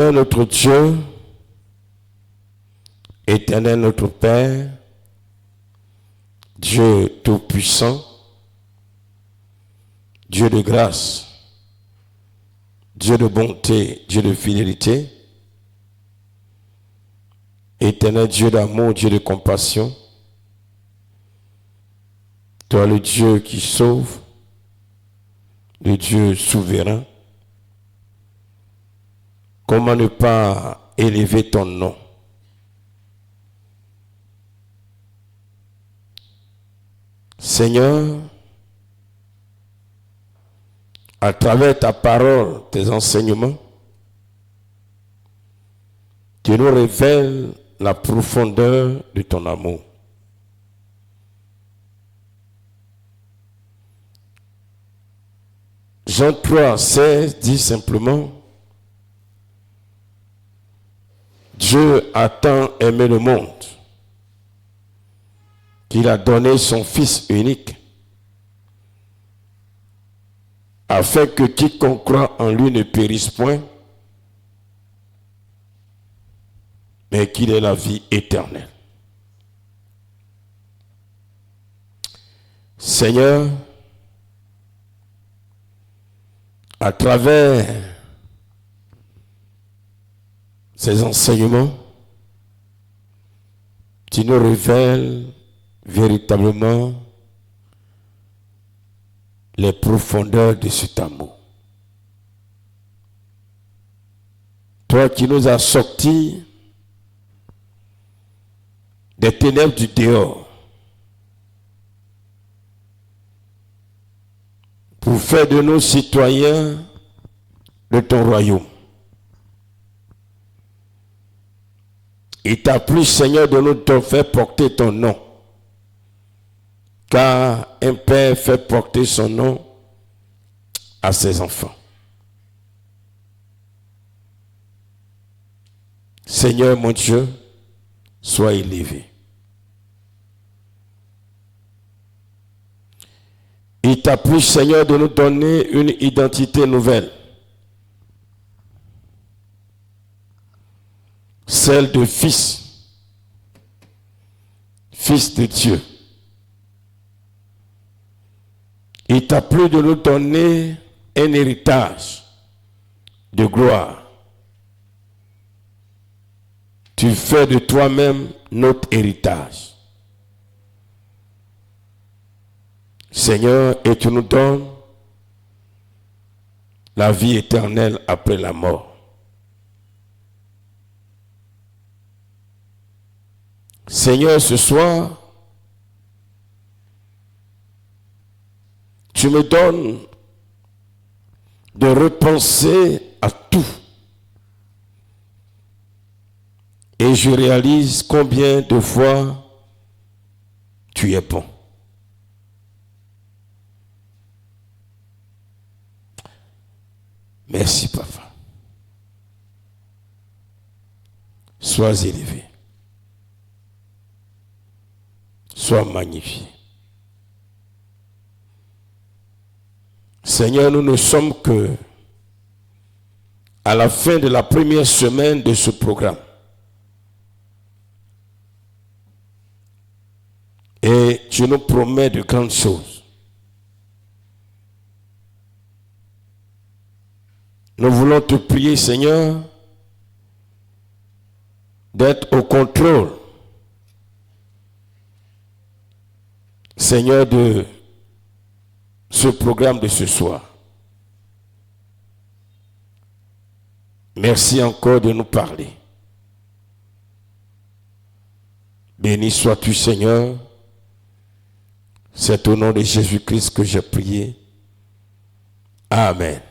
Notre Dieu, éternel notre Père, Dieu tout-puissant, Dieu de grâce, Dieu de bonté, Dieu de fidélité, éternel Dieu d'amour, Dieu de compassion, toi le Dieu qui sauve, le Dieu souverain, comment ne pas élever ton nom? Seigneur, à travers ta parole, tes enseignements, tu nous révèles la profondeur de ton amour. Jean 3, 16 dit simplement, Dieu a tant aimé le monde qu'il a donné son Fils unique, afin que quiconque croit en lui ne périsse point, mais qu'il ait la vie éternelle. Seigneur, à travers ces enseignements, tu nous révèles véritablement les profondeurs de cet amour. Toi qui nous as sortis des ténèbres du dehors pour faire de nous citoyens de ton royaume. Il t'a plu, Seigneur, de nous te faire porter ton nom. Car un père fait porter son nom à ses enfants. Seigneur mon Dieu, sois élevé. Il t'a plu, Seigneur, de nous donner une identité nouvelle. Celle de fils. Fils de Dieu. Il t'a plu de nous donner un héritage de gloire. Tu fais de toi-même notre héritage. Seigneur, et tu nous donnes la vie éternelle après la mort. Seigneur, ce soir, tu me donnes de repenser à tout. Et je réalise combien de fois tu es bon. Merci, Papa. Sois élevé. Sois magnifié. Seigneur, nous ne sommes que à la fin de la première semaine de ce programme. Et tu nous promets de grandes choses. Nous voulons te prier, Seigneur, d'être au contrôle, Seigneur, de ce programme de ce soir. Merci encore de nous parler. Béni sois-tu, Seigneur. C'est au nom de Jésus-Christ que j'ai prié. Amen.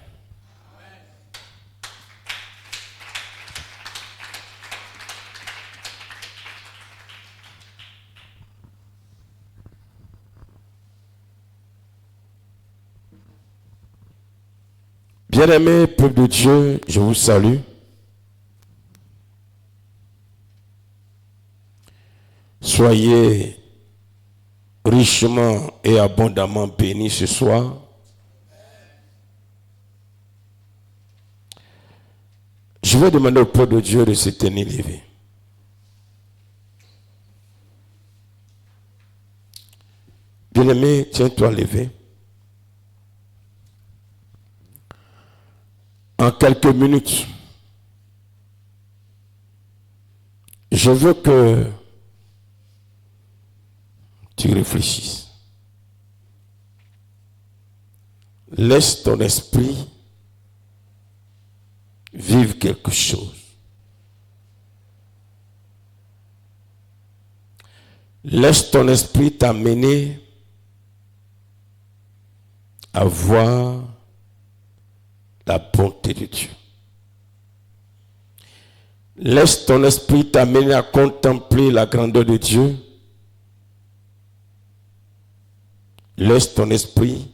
Bien-aimés, peuple de Dieu, je vous salue. Soyez richement et abondamment bénis ce soir. Je vais demander au peuple de Dieu de se tenir levé. Bien-aimé, tiens-toi levé. En quelques minutes, je veux que tu réfléchisses. Laisse ton esprit vivre quelque chose. Laisse ton esprit t'amener à voir la bonté de Dieu. Laisse ton esprit t'amener à contempler la grandeur de Dieu. Laisse ton esprit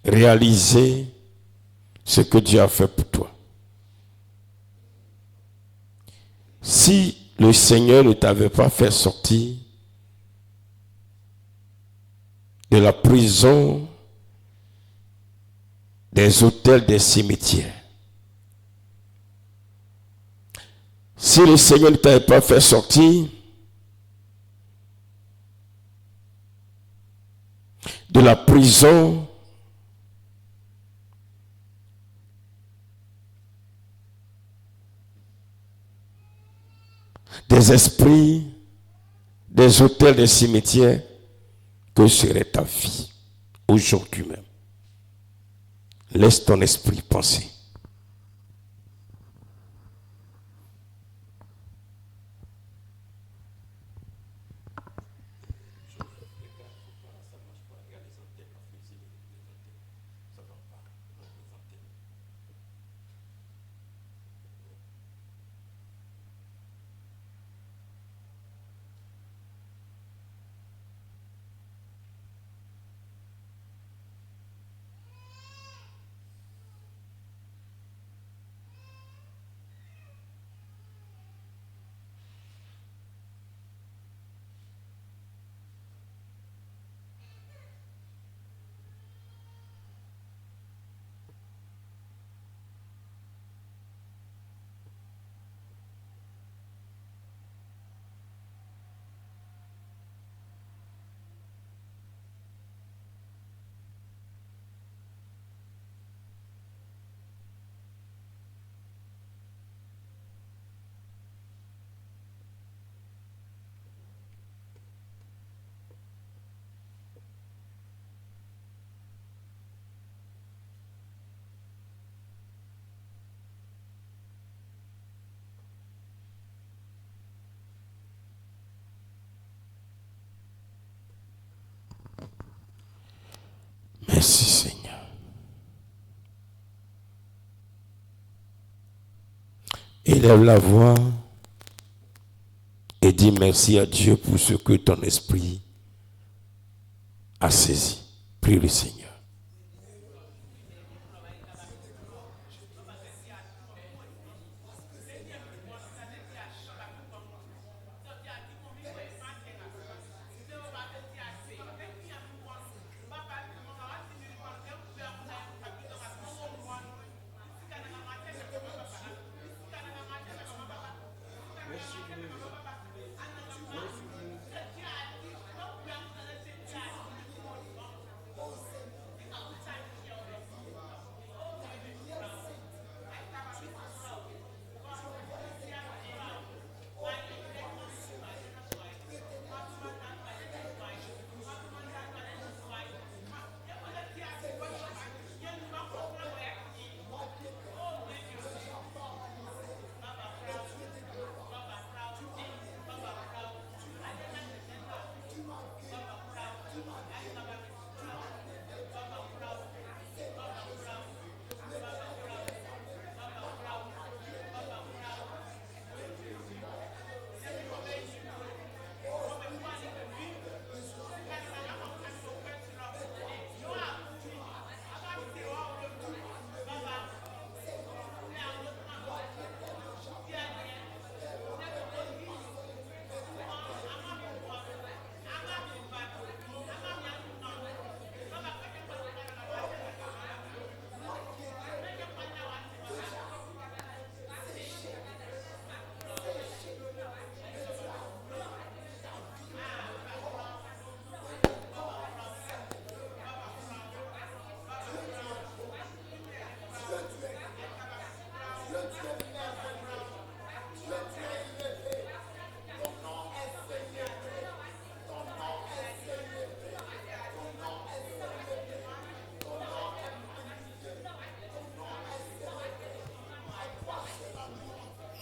réaliser ce que Dieu a fait pour toi. Si le Seigneur ne t'avait pas fait sortir de la prison, des hôtels, des cimetières, si le Seigneur ne t'avait pas fait sortir de la prison, des esprits, des hôtels, des cimetières, que serait ta vie aujourd'hui même? Laisse ton esprit penser. Merci Seigneur. Élève la voix et dis merci à Dieu pour ce que ton esprit a saisi. Prie le Seigneur.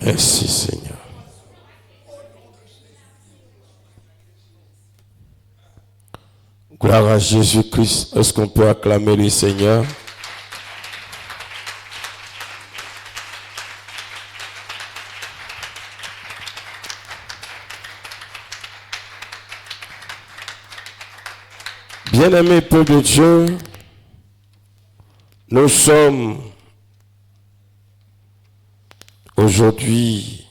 Merci Seigneur. Gloire à Jésus-Christ. Est-ce qu'on peut acclamer le Seigneur? Bien-aimés peuple de Dieu, nous sommes aujourd'hui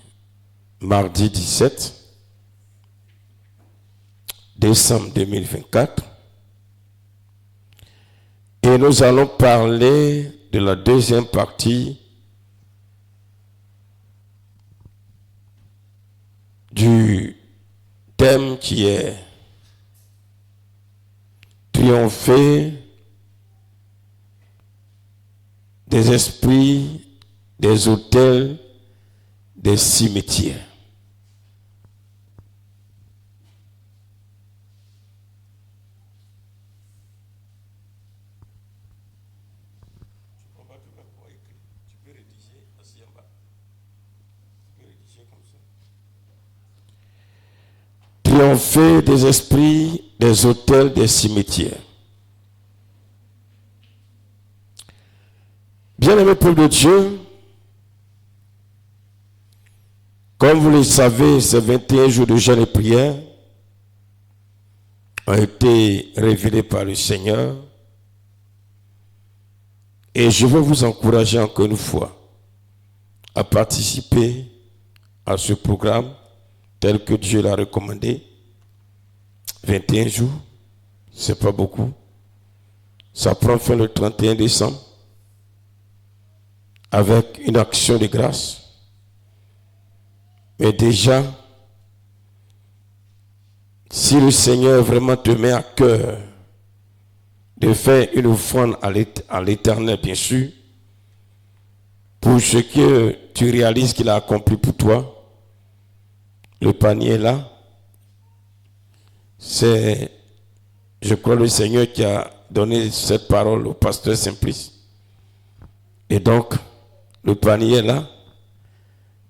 mardi 17 décembre 2024 et nous allons parler de la deuxième partie du thème qui est triompher des esprits, des autels, des cimetières. Triompher des esprits, des autels, des cimetières. Bien-aimés peuple de Dieu, comme vous le savez, ces 21 jours de jeûne et prière ont été révélés par le Seigneur. Et je veux vous encourager encore une fois à participer à ce programme tel que Dieu l'a recommandé. 21 jours, c'est pas beaucoup. Ça prend fin le 31 décembre avec une action de grâce. Mais déjà, si le Seigneur vraiment te met à cœur de faire une offrande à l'Éternel, bien sûr, pour ce que tu réalises qu'il a accompli pour toi, le panier est là. C'est, je crois, le Seigneur qui a donné cette parole au pasteur Simplice. Et donc, le panier est là.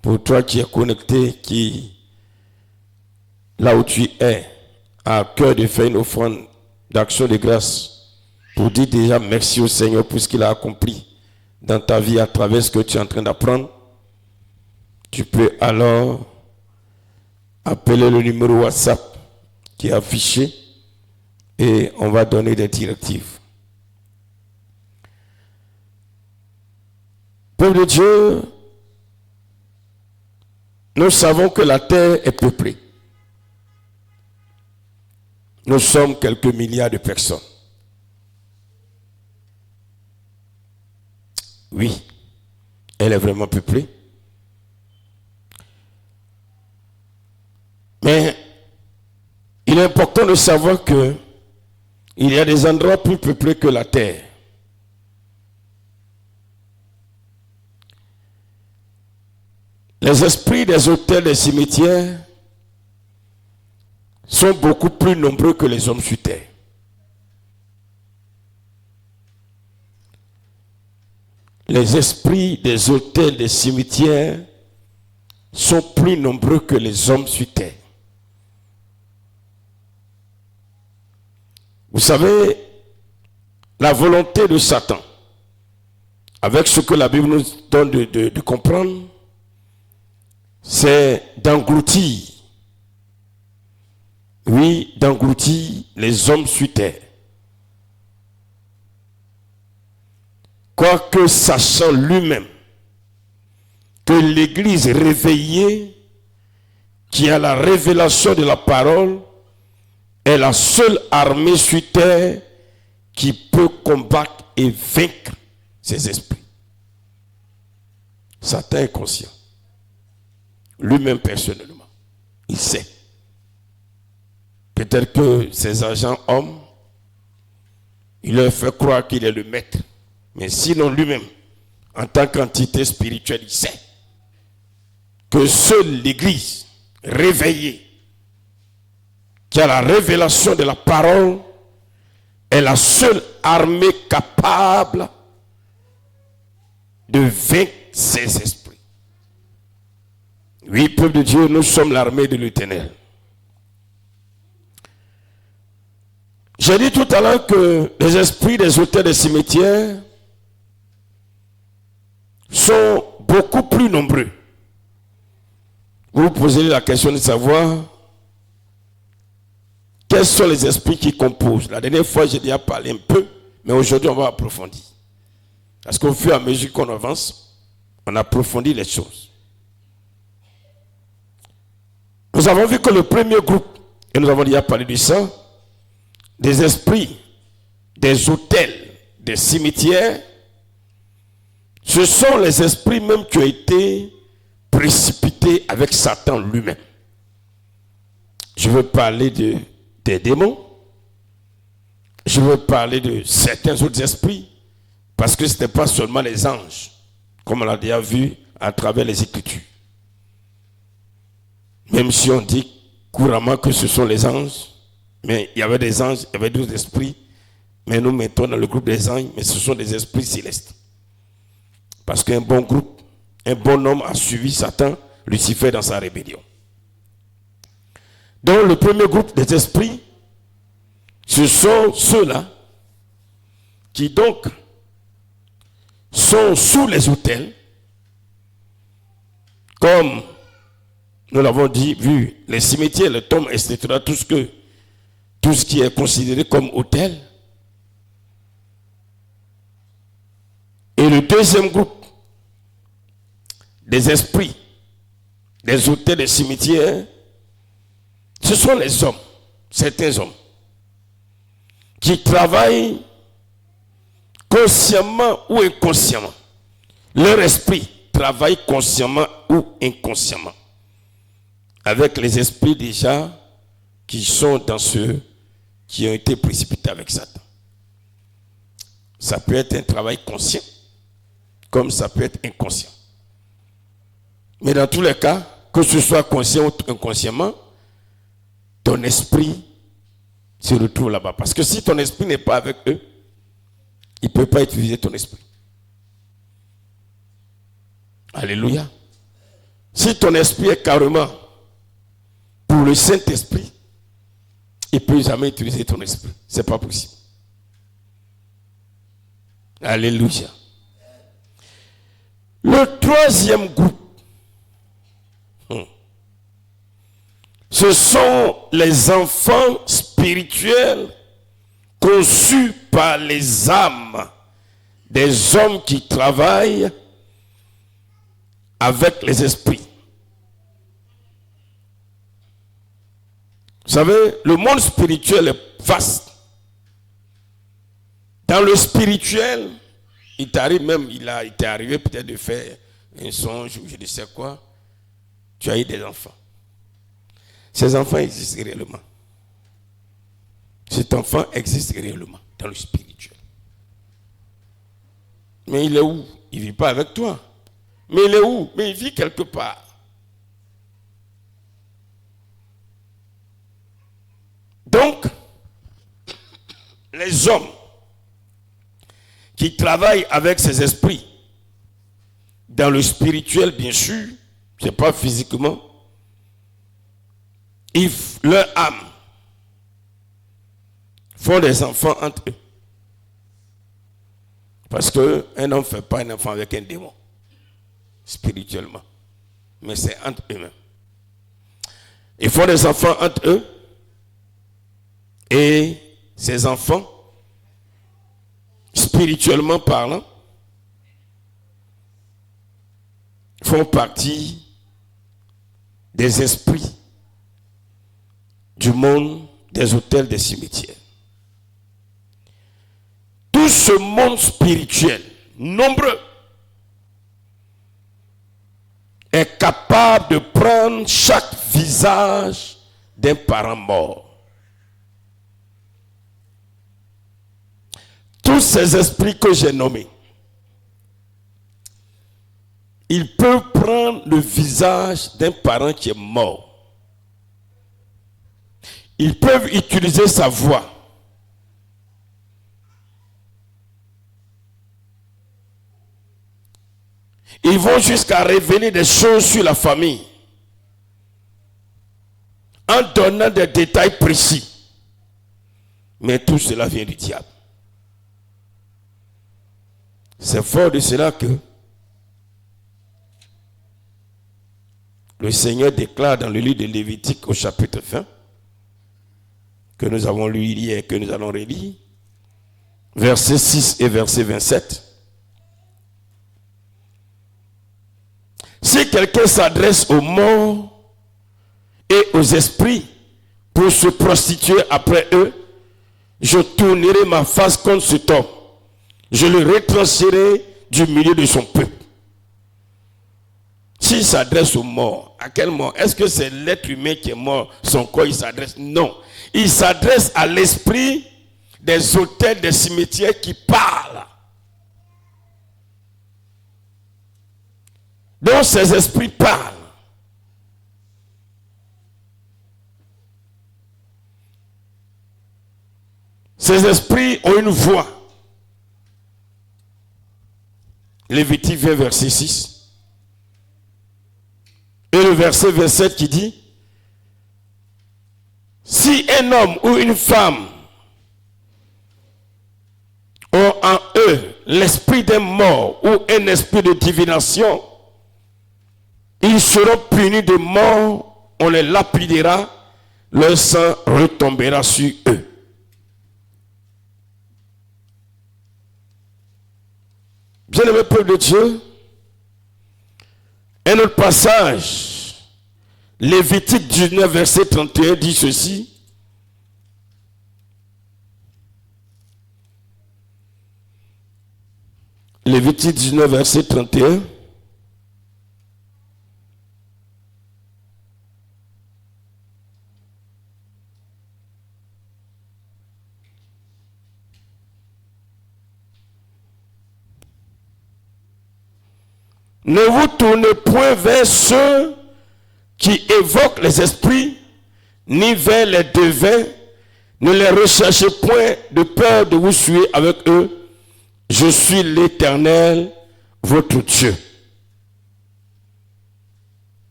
Pour toi qui es connecté, qui, là où tu es, a à cœur de faire une offrande d'action de grâce, pour dire déjà merci au Seigneur pour ce qu'il a accompli dans ta vie à travers ce que tu es en train d'apprendre, tu peux alors appeler le numéro WhatsApp qui est affiché et on va donner des directives. Peuple de Dieu, nous savons que la terre est peuplée. Nous sommes quelques milliards de personnes. Oui, elle est vraiment peuplée. Mais il est important de savoir que il y a des endroits plus peuplés que la terre. Les esprits des autels, des cimetières sont beaucoup plus nombreux que les hommes sur terre. Les esprits des autels, des cimetières sont plus nombreux que les hommes sur terre. Vous savez, la volonté de Satan, avec ce que la Bible nous donne de comprendre, c'est d'engloutir, oui, d'engloutir les hommes sur terre. Quoique sachant lui-même que l'Église réveillée, qui a la révélation de la parole, est la seule armée sur terre qui peut combattre et vaincre ces esprits. Satan est conscient. Lui-même personnellement. Il sait. Peut-être que ses agents hommes, il leur fait croire qu'il est le maître. Mais sinon lui-même, en tant qu'entité spirituelle, il sait que seule l'Église réveillée, qui a la révélation de la parole, est la seule armée capable de vaincre ces esprits. Oui, peuple de Dieu, nous sommes l'armée de l'Éternel. J'ai dit tout à l'heure que les esprits des autels des cimetières sont beaucoup plus nombreux. Vous vous posez la question de savoir quels sont les esprits qui composent. La dernière fois, j'ai déjà parlé un peu, mais aujourd'hui, on va approfondir. Parce qu'au fur et à mesure qu'on avance, on approfondit les choses. Nous avons vu que le premier groupe, et nous avons déjà parlé de ça, des esprits, des autels, des cimetières, ce sont les esprits même qui ont été précipités avec Satan lui-même. Je veux parler des démons, je veux parler de certains autres esprits, parce que ce n'était pas seulement les anges, comme on l'a déjà vu à travers les Écritures. Même si on dit couramment que ce sont les anges, mais il y avait des anges, il y avait d'autres esprits, mais nous mettons dans le groupe des anges, mais ce sont des esprits célestes. Parce qu'un bon groupe, un bon homme a suivi Satan, Lucifer dans sa rébellion. Donc le premier groupe des esprits, ce sont ceux-là qui donc sont sous les autels, comme nous l'avons dit, vu les cimetières, les tombes, etc., tout ce qui est considéré comme autel. Et le deuxième groupe des esprits, des autels, des cimetières, ce sont les hommes, certains hommes, qui travaillent consciemment ou inconsciemment. Leur esprit travaille consciemment ou inconsciemment avec les esprits déjà qui sont dans ceux qui ont été précipités avec Satan. Ça peut être un travail conscient, comme ça peut être inconscient. Mais dans tous les cas, que ce soit conscient ou inconsciemment, ton esprit se retrouve là-bas. Parce que si ton esprit n'est pas avec eux, il ne peut pas utiliser ton esprit. Alléluia. Si ton esprit est carrément pour le Saint-Esprit, il ne peut jamais utiliser ton esprit. Ce n'est pas possible. Alléluia. Le troisième groupe, ce sont les enfants spirituels conçus par les âmes des hommes qui travaillent avec les esprits. Vous savez, le monde spirituel est vaste. Dans le spirituel, il t'arrive même, il t'est arrivé peut-être de faire un songe ou je ne sais quoi. Tu as eu des enfants. Ces enfants existent réellement. Cet enfant existe réellement dans le spirituel. Mais il est où? Il ne vit pas avec toi. Mais il est où? Mais il vit quelque part. Donc, les hommes qui travaillent avec ces esprits, dans le spirituel bien sûr, ce n'est pas physiquement, leur âme font des enfants entre eux. Parce qu'un homme ne fait pas un enfant avec un démon, spirituellement. Mais c'est entre eux-mêmes. Ils font des enfants entre eux. Et ces enfants, spirituellement parlant, font partie des esprits du monde des autels, des cimetières. Tout ce monde spirituel, nombreux, est capable de prendre chaque visage d'un parent mort. Tous ces esprits que j'ai nommés, ils peuvent prendre le visage d'un parent qui est mort. Ils peuvent utiliser sa voix. Ils vont jusqu'à révéler des choses sur la famille. en donnant des détails précis. Mais tout cela vient du diable. C'est fort de cela que le Seigneur déclare dans le livre de Lévitique au chapitre 20, que nous avons lu hier et que nous allons relire, versets 6 et verset 27. Si quelqu'un s'adresse aux morts et aux esprits pour se prostituer après eux, je tournerai ma face contre cet homme. Je le retrancherai du milieu de son peuple. S'il s'adresse aux morts, à quel mort? Est-ce que c'est l'être humain qui est mort, son corps il s'adresse? Non. Il s'adresse à l'esprit des autels, des cimetières qui parlent. Donc ces esprits parlent. Ces esprits ont une voix. Lévitique 20, verset 6. Et le verset 27 qui dit, si un homme ou une femme ont en eux l'esprit d'un mort ou un esprit de divination, ils seront punis de mort, on les lapidera, leur sang retombera sur eux. Bien-aimé peuple de Dieu, un autre passage, Lévitique 19, verset 31 dit ceci. Lévitique 19, verset 31. Ne vous tournez point vers ceux qui évoquent les esprits, ni vers les devins. Ne les recherchez point de peur de vous suer avec eux. Je suis l'Éternel, votre Dieu.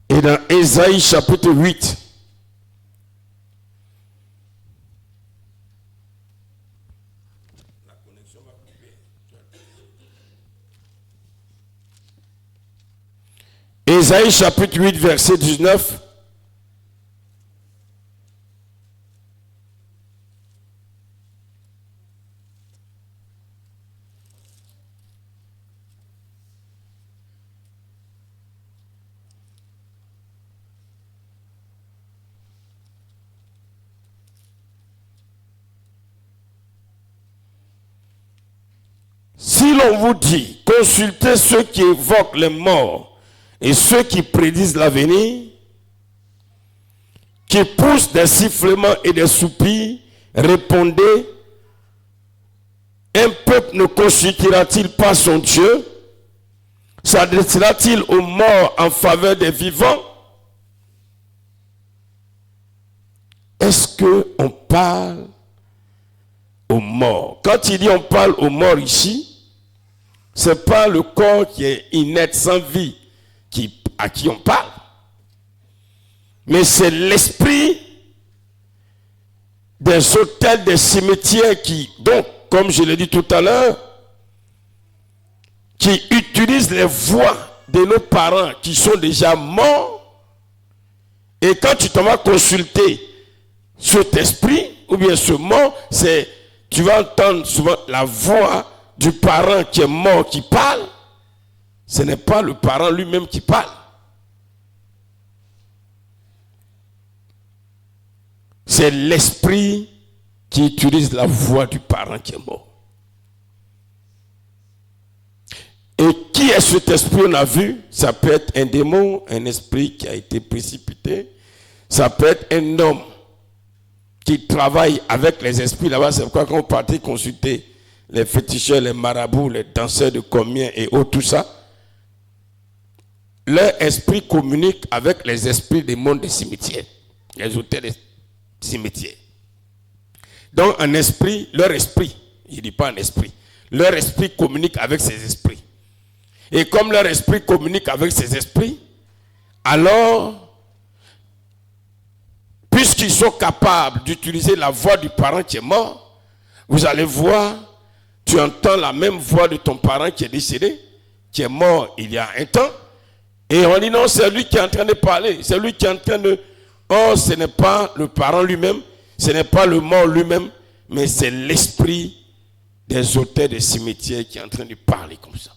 Et dans Ésaïe chapitre 8, Ésaïe chapitre 8, verset 19. Si l'on vous dit, consultez ceux qui évoquent les morts et ceux qui prédisent l'avenir, qui poussent des sifflements et des soupirs, répondez, un peuple ne consultera-t-il pas son Dieu? S'adressera-t-il aux morts en faveur des vivants? Est-ce qu'on parle aux morts? Quand il dit on parle aux morts ici, ce n'est pas le corps qui est inerte, sans vie, à qui on parle. Mais c'est l'esprit des autels, des cimetières qui, donc, comme je l'ai dit tout à l'heure, qui utilisent les voix de nos parents qui sont déjà morts. Et quand tu t'en vas consulter cet esprit, ou bien ce mort, tu vas entendre souvent la voix du parent qui est mort qui parle. Ce n'est pas le parent lui-même qui parle. C'est l'esprit qui utilise la voix du parent qui est mort. Et qui est cet esprit? On a vu, ça peut être un démon, un esprit qui a été précipité. Ça peut être un homme qui travaille avec les esprits. Là-bas, c'est pourquoi quand on partait consulter les féticheurs, les marabouts, les danseurs de combien et autres, tout ça, leur esprit communique avec les esprits des mondes des cimetières, les autels des cimetières. Donc, un esprit, leur esprit, je ne dis pas un esprit, leur esprit communique avec ces esprits. Et comme leur esprit communique avec ces esprits, alors, puisqu'ils sont capables d'utiliser la voix du parent qui est mort, vous allez voir, tu entends la même voix de ton parent qui est décédé, qui est mort il y a un temps, et on dit non, c'est lui qui est en train de parler, c'est lui qui est en train de... Or, ce n'est pas le parent lui-même, ce n'est pas le mort lui-même, mais c'est l'esprit des auteurs des cimetières qui est en train de parler comme ça.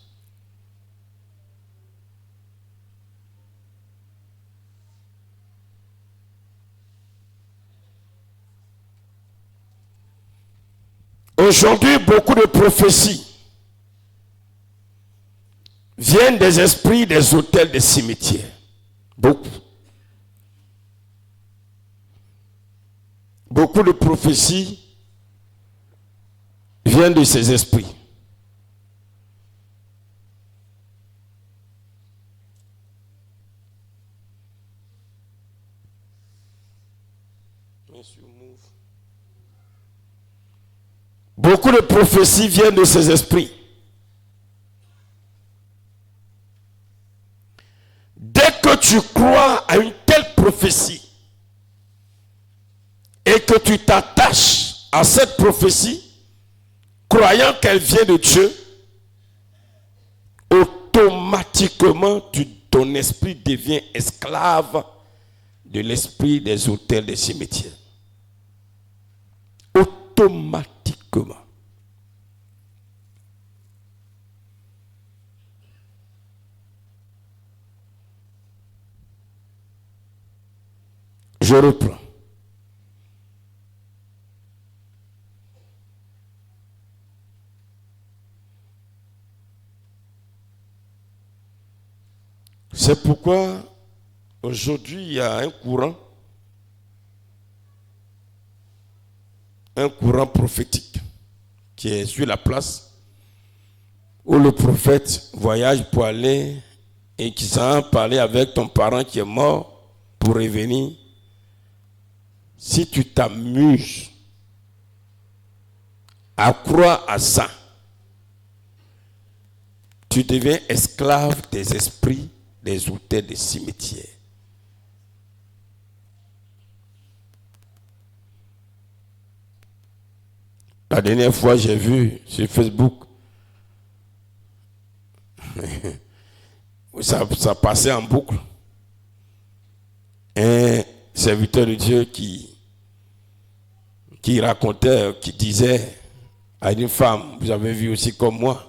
Aujourd'hui, beaucoup de prophéties viennent des esprits des autels des cimetières. Beaucoup. Beaucoup de prophéties viennent de ces esprits. Beaucoup de prophéties viennent de ces esprits. Dès que tu crois à une telle prophétie et que tu t'attaches à cette prophétie, croyant qu'elle vient de Dieu, automatiquement ton esprit devient esclave de l'esprit des autels des cimetières. Automatiquement. Je reprends. C'est pourquoi aujourd'hui il y a un courant prophétique qui est sur la place où le prophète voyage pour aller et qui s'en parler avec ton parent qui est mort pour revenir. Si tu t'amuses à croire à ça, tu deviens esclave des esprits des autels des cimetières. La dernière fois, j'ai vu sur Facebook, ça passait en boucle. Un serviteur de Dieu qui racontait, qui disait à une femme, vous avez vu aussi comme moi,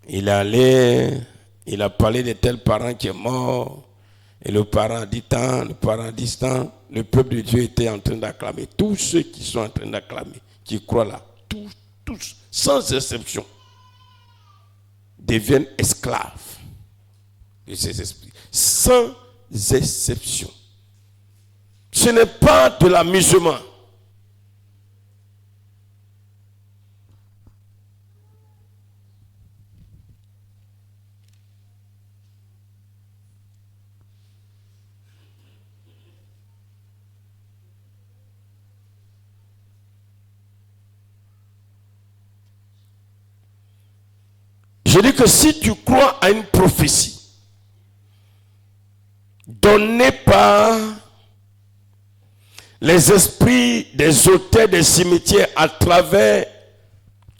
il a parlé de tel parent qui est mort, et le parent dit tant, le parent dit tant, le peuple de Dieu était en train d'acclamer. Tous ceux qui sont en train d'acclamer, qui croient là, tous, sans exception, deviennent esclaves de ces esprits. Sans exception. Ce n'est pas de l'amusement. Je dis que si tu crois à une prophétie donnée par les esprits des autels des cimetières à travers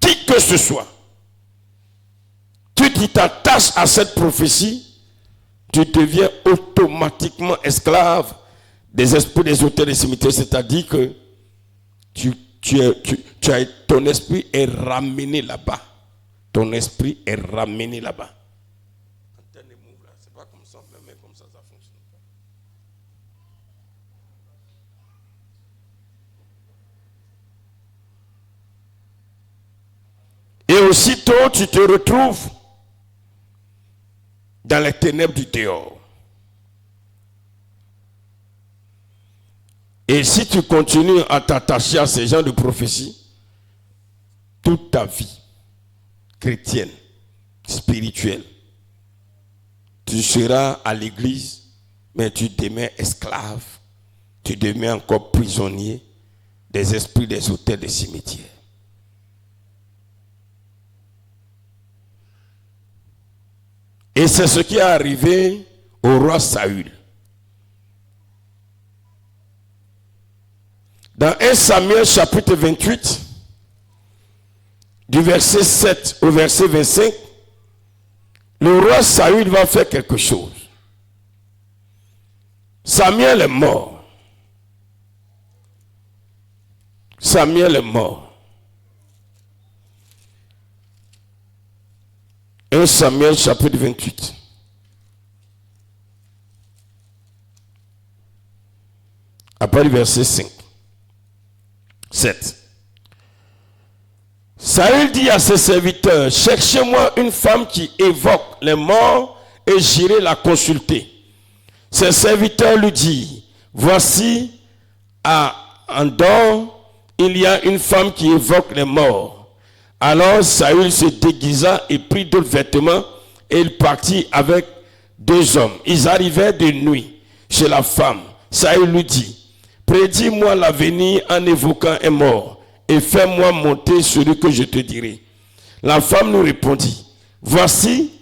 qui que ce soit, tu t'attaches à cette prophétie, tu deviens automatiquement esclave des esprits des autels des cimetières, c'est-à-dire que ton esprit est ramené là-bas. Ton esprit est ramené là-bas. C'est pas comme ça, mais comme ça fonctionne pas. Et aussitôt, tu te retrouves dans les ténèbres du dehors. Et si tu continues à t'attacher à ces gens de prophétie, toute ta vie chrétienne, spirituelle, tu seras à l'église, mais tu demeures esclave, tu demeures encore prisonnier des esprits des autels des cimetières. Et c'est ce qui est arrivé au roi Saül. Dans 1 Samuel chapitre 28, du verset 7 au verset 25, le roi Saül va faire quelque chose. Samuel est mort. Samuel est mort. 1 Samuel chapitre 28. Après le verset 5. 7. Saül dit à ses serviteurs, cherchez-moi une femme qui évoque les morts et j'irai la consulter. Ses serviteurs lui disent, voici à Endor, il y a une femme qui évoque les morts. Alors Saül se déguisa et prit d'autres vêtements et il partit avec 2 hommes. Ils arrivaient de nuit chez la femme. Saül lui dit, prédis-moi l'avenir en évoquant un mort et fais-moi monter celui que je te dirai. La femme nous répondit, voici,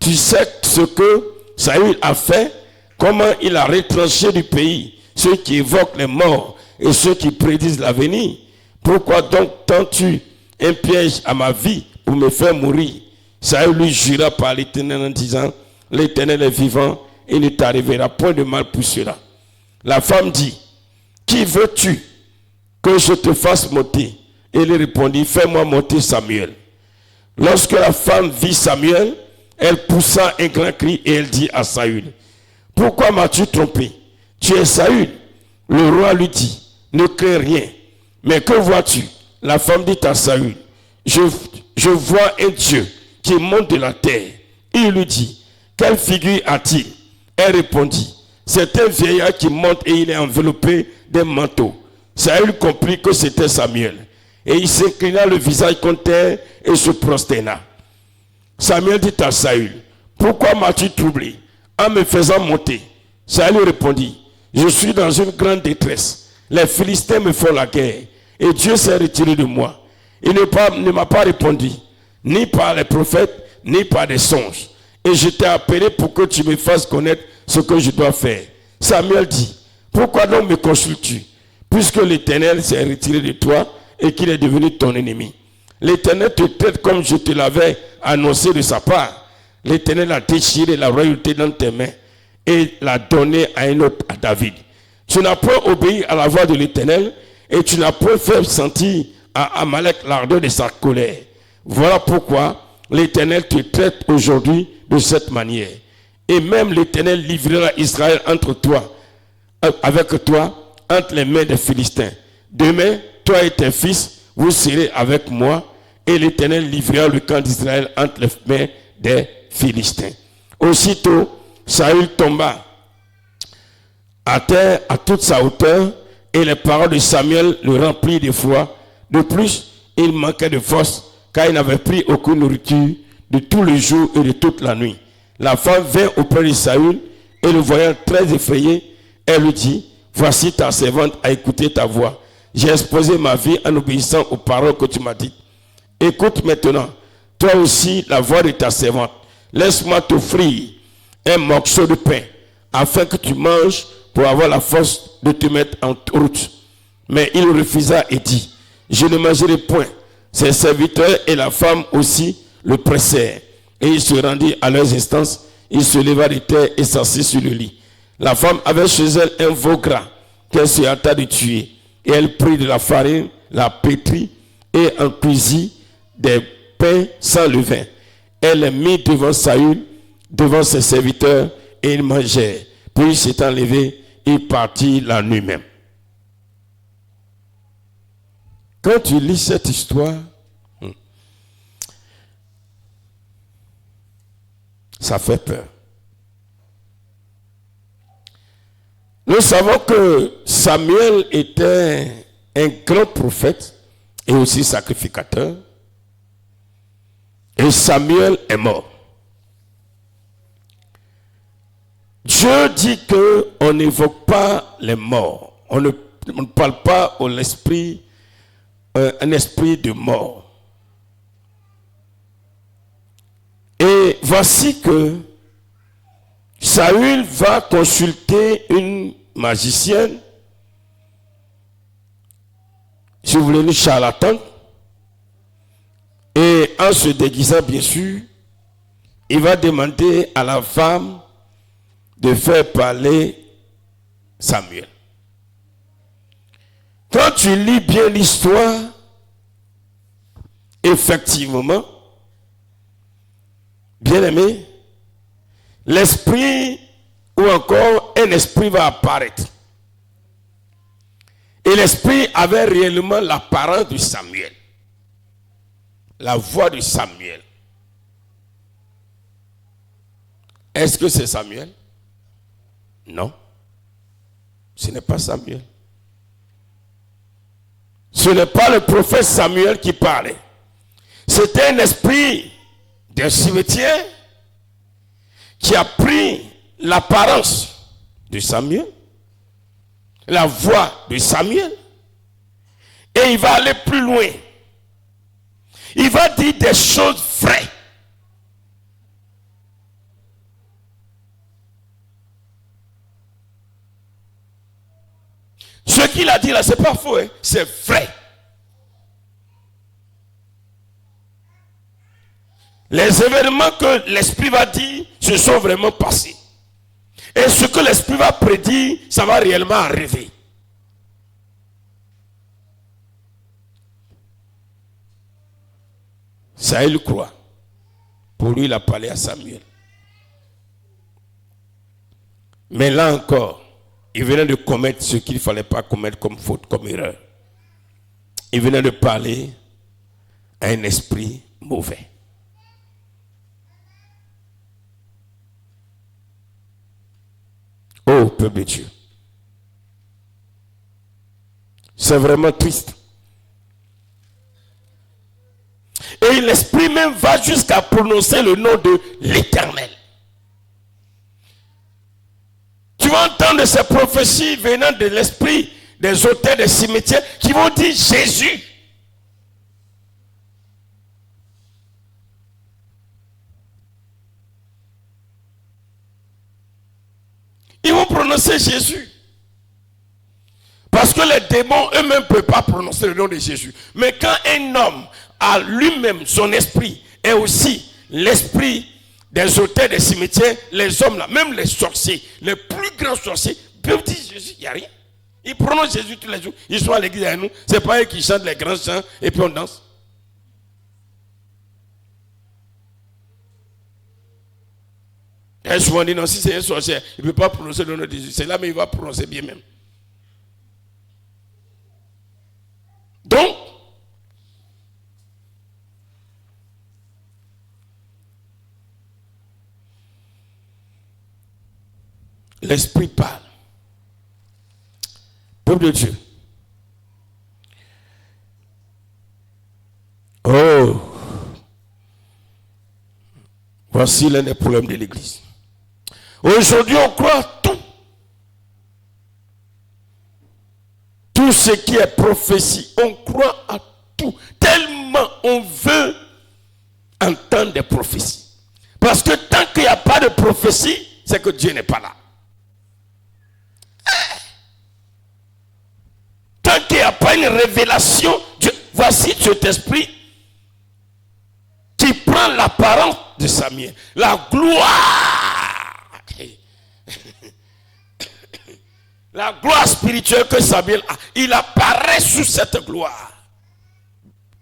tu sais ce que Saül a fait, comment il a retranché du pays ceux qui évoquent les morts et ceux qui prédisent l'avenir. Pourquoi donc tends-tu un piège à ma vie pour me faire mourir? Saül lui jura par l'Éternel en disant, l'Éternel est vivant, et il ne t'arrivera point de mal pour cela. La femme dit, qui veux-tu que je te fasse monter? Et il répondit, fais-moi monter Samuel. Lorsque la femme vit Samuel, elle poussa un grand cri et elle dit à Saül, pourquoi m'as-tu trompé? Tu es Saül. Le roi lui dit, ne crains rien. Mais que vois-tu? La femme dit à Saül, je vois un Dieu qui monte de la terre. Il lui dit, quelle figure a-t-il? Elle répondit, c'est un vieillard qui monte et il est enveloppé d'un manteau. Saül comprit que c'était Samuel. Et il s'inclina le visage contre terre et se prosterna. Samuel dit à Saül, pourquoi m'as-tu troublé en me faisant monter? Saül répondit, je suis dans une grande détresse. Les Philistins me font la guerre et Dieu s'est retiré de moi. Il ne m'a pas répondu, ni par les prophètes, ni par des songes. Et je t'ai appelé pour que tu me fasses connaître ce que je dois faire. Samuel dit, pourquoi donc me consultes-tu, puisque l'Éternel s'est retiré de toi et qu'il est devenu ton ennemi? L'Éternel te traite comme je te l'avais annoncé de sa part. L'Éternel a déchiré la royauté dans tes mains et l'a donné à un autre, à David. Tu n'as point obéi à la voix de l'Éternel et tu n'as point fait sentir à Amalek l'ardeur de sa colère. Voilà pourquoi l'Éternel te traite aujourd'hui de cette manière. Et même l'Éternel livrera Israël avec toi, entre les mains des Philistins. Demain, toi et tes fils, vous serez avec moi, et l'Éternel livrera le camp d'Israël entre les mains des Philistins. Aussitôt, Saül tomba à terre à toute sa hauteur, et les paroles de Samuel le remplirent de foi. De plus, il manquait de force, car il n'avait pris aucune nourriture de tout le jour et de toute la nuit. La femme vint auprès de Saül, et le voyant très effrayé, elle lui dit, voici ta servante a écouté ta voix. J'ai exposé ma vie en obéissant aux paroles que tu m'as dites. Écoute maintenant, toi aussi, la voix de ta servante. Laisse-moi t'offrir un morceau de pain, afin que tu manges pour avoir la force de te mettre en route. Mais il refusa et dit, je ne mangerai point. Ses serviteurs et la femme aussi le pressèrent. Et il se rendit à leurs instances. Il se leva de terre et s'assit sur le lit. La femme avait chez elle un veau gras qu'elle se hâta de tuer. Et elle prit de la farine, la pétrit et en cuisit des pains sans levain. Elle les mit devant Saül, devant ses serviteurs, et ils mangèrent. Puis s'étant levé, il partit la nuit même. Quand tu lis cette histoire, ça fait peur. Nous savons que Samuel était un grand prophète et aussi sacrificateur. Et Samuel est mort. Dieu dit qu'on n'évoque pas les morts. On ne parle pas à l'esprit, un esprit de mort. Et voici que Saül va consulter une magicienne, si vous voulez, une charlatan, et en se déguisant, bien sûr, il va demander à la femme de faire parler Samuel. Quand tu lis bien l'histoire, effectivement, bien aimé, l'esprit ou encore un esprit va apparaître. Et l'esprit avait réellement l'apparence de Samuel. La voix de Samuel. Est-ce que c'est Samuel? Non. Ce n'est pas Samuel. Ce n'est pas le prophète Samuel qui parlait. C'était un esprit d'un cimetière qui a pris l'apparence de Samuel, la voix de Samuel, et il va aller plus loin. Il va dire des choses vraies. Ce qu'il a dit là, c'est pas faux, hein? C'est vrai. Les événements que l'esprit va dire se sont vraiment passés. Et ce que l'esprit va prédire, ça va réellement arriver. Saül croit. Pour lui, il a parlé à Samuel. Mais là encore, il venait de commettre ce qu'il ne fallait pas commettre comme faute, comme erreur. Il venait de parler à un esprit mauvais. Oh, peuple de Dieu. C'est vraiment triste. Et l'esprit même va jusqu'à prononcer le nom de l'Éternel. Tu vas entendre ces prophéties venant de l'esprit des auteurs des cimetières qui vont dire Jésus. Ils vont prononcer Jésus. Parce que les démons eux-mêmes ne peuvent pas prononcer le nom de Jésus. Mais quand un homme a lui-même son esprit et aussi l'esprit des auteurs des cimetières, les hommes là, même les sorciers, les plus grands sorciers, peuvent dire Jésus, il n'y a rien. Ils prononcent Jésus tous les jours. Ils sont à l'église avec nous. Ce n'est pas eux qui chantent les grands chants et puis on danse. Et souvent on dit non, si c'est un sorcier, il ne peut pas prononcer le nom de Jésus. C'est là, mais il va prononcer bien même. Donc, l'esprit parle. Peuple de Dieu. Oh. Voici l'un des problèmes de l'église. Aujourd'hui, on croit tout. Tout ce qui est prophétie, on croit à tout. Tellement on veut entendre des prophéties. Parce que tant qu'il n'y a pas de prophétie, c'est que Dieu n'est pas là. Tant qu'il n'y a pas une révélation, Dieu, voici cet esprit qui prend l'apparence de Samuel. La gloire. La gloire spirituelle que Samuel a. Il apparaît sous cette gloire.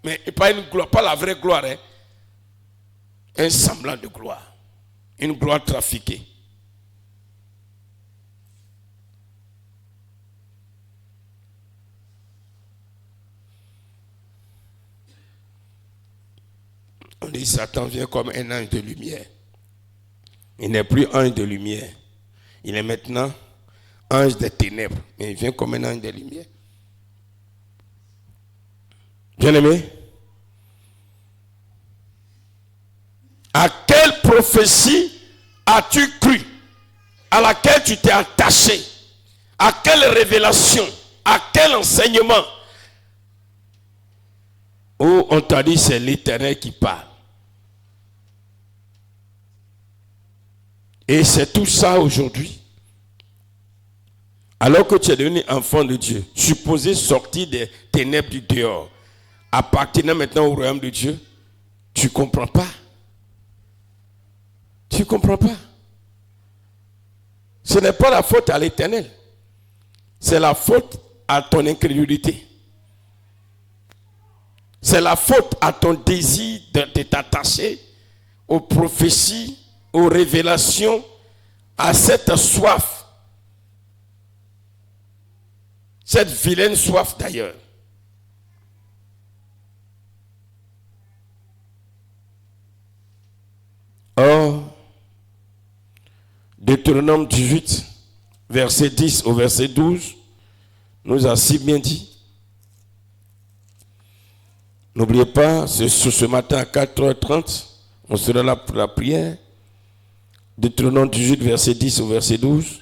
Mais pas une gloire, pas la vraie gloire. Hein. Un semblant de gloire. Une gloire trafiquée. On dit Satan vient comme un ange de lumière. Il n'est plus ange de lumière. Il est maintenant ange des ténèbres. Mais il vient comme un ange de lumière. Bien aimé, à quelle prophétie as-tu cru? À laquelle tu t'es attaché? À quelle révélation? À quel enseignement? Où on t'a dit c'est l'Éternel qui parle. Et c'est tout ça aujourd'hui. Alors que tu es devenu enfant de Dieu, supposé sortir des ténèbres du dehors, appartenant maintenant au royaume de Dieu, tu ne comprends pas. Tu ne comprends pas. Ce n'est pas la faute à l'Éternel. C'est la faute à ton incrédulité. C'est la faute à ton désir de t'attacher aux prophéties, aux révélations, à cette soif. Cette vilaine soif d'ailleurs. Or, Deutéronome 18, verset 10 au verset 12, nous a si bien dit. N'oubliez pas, ce matin à 4h30, on sera là pour la prière. Deutéronome 18, verset 10 au verset 12.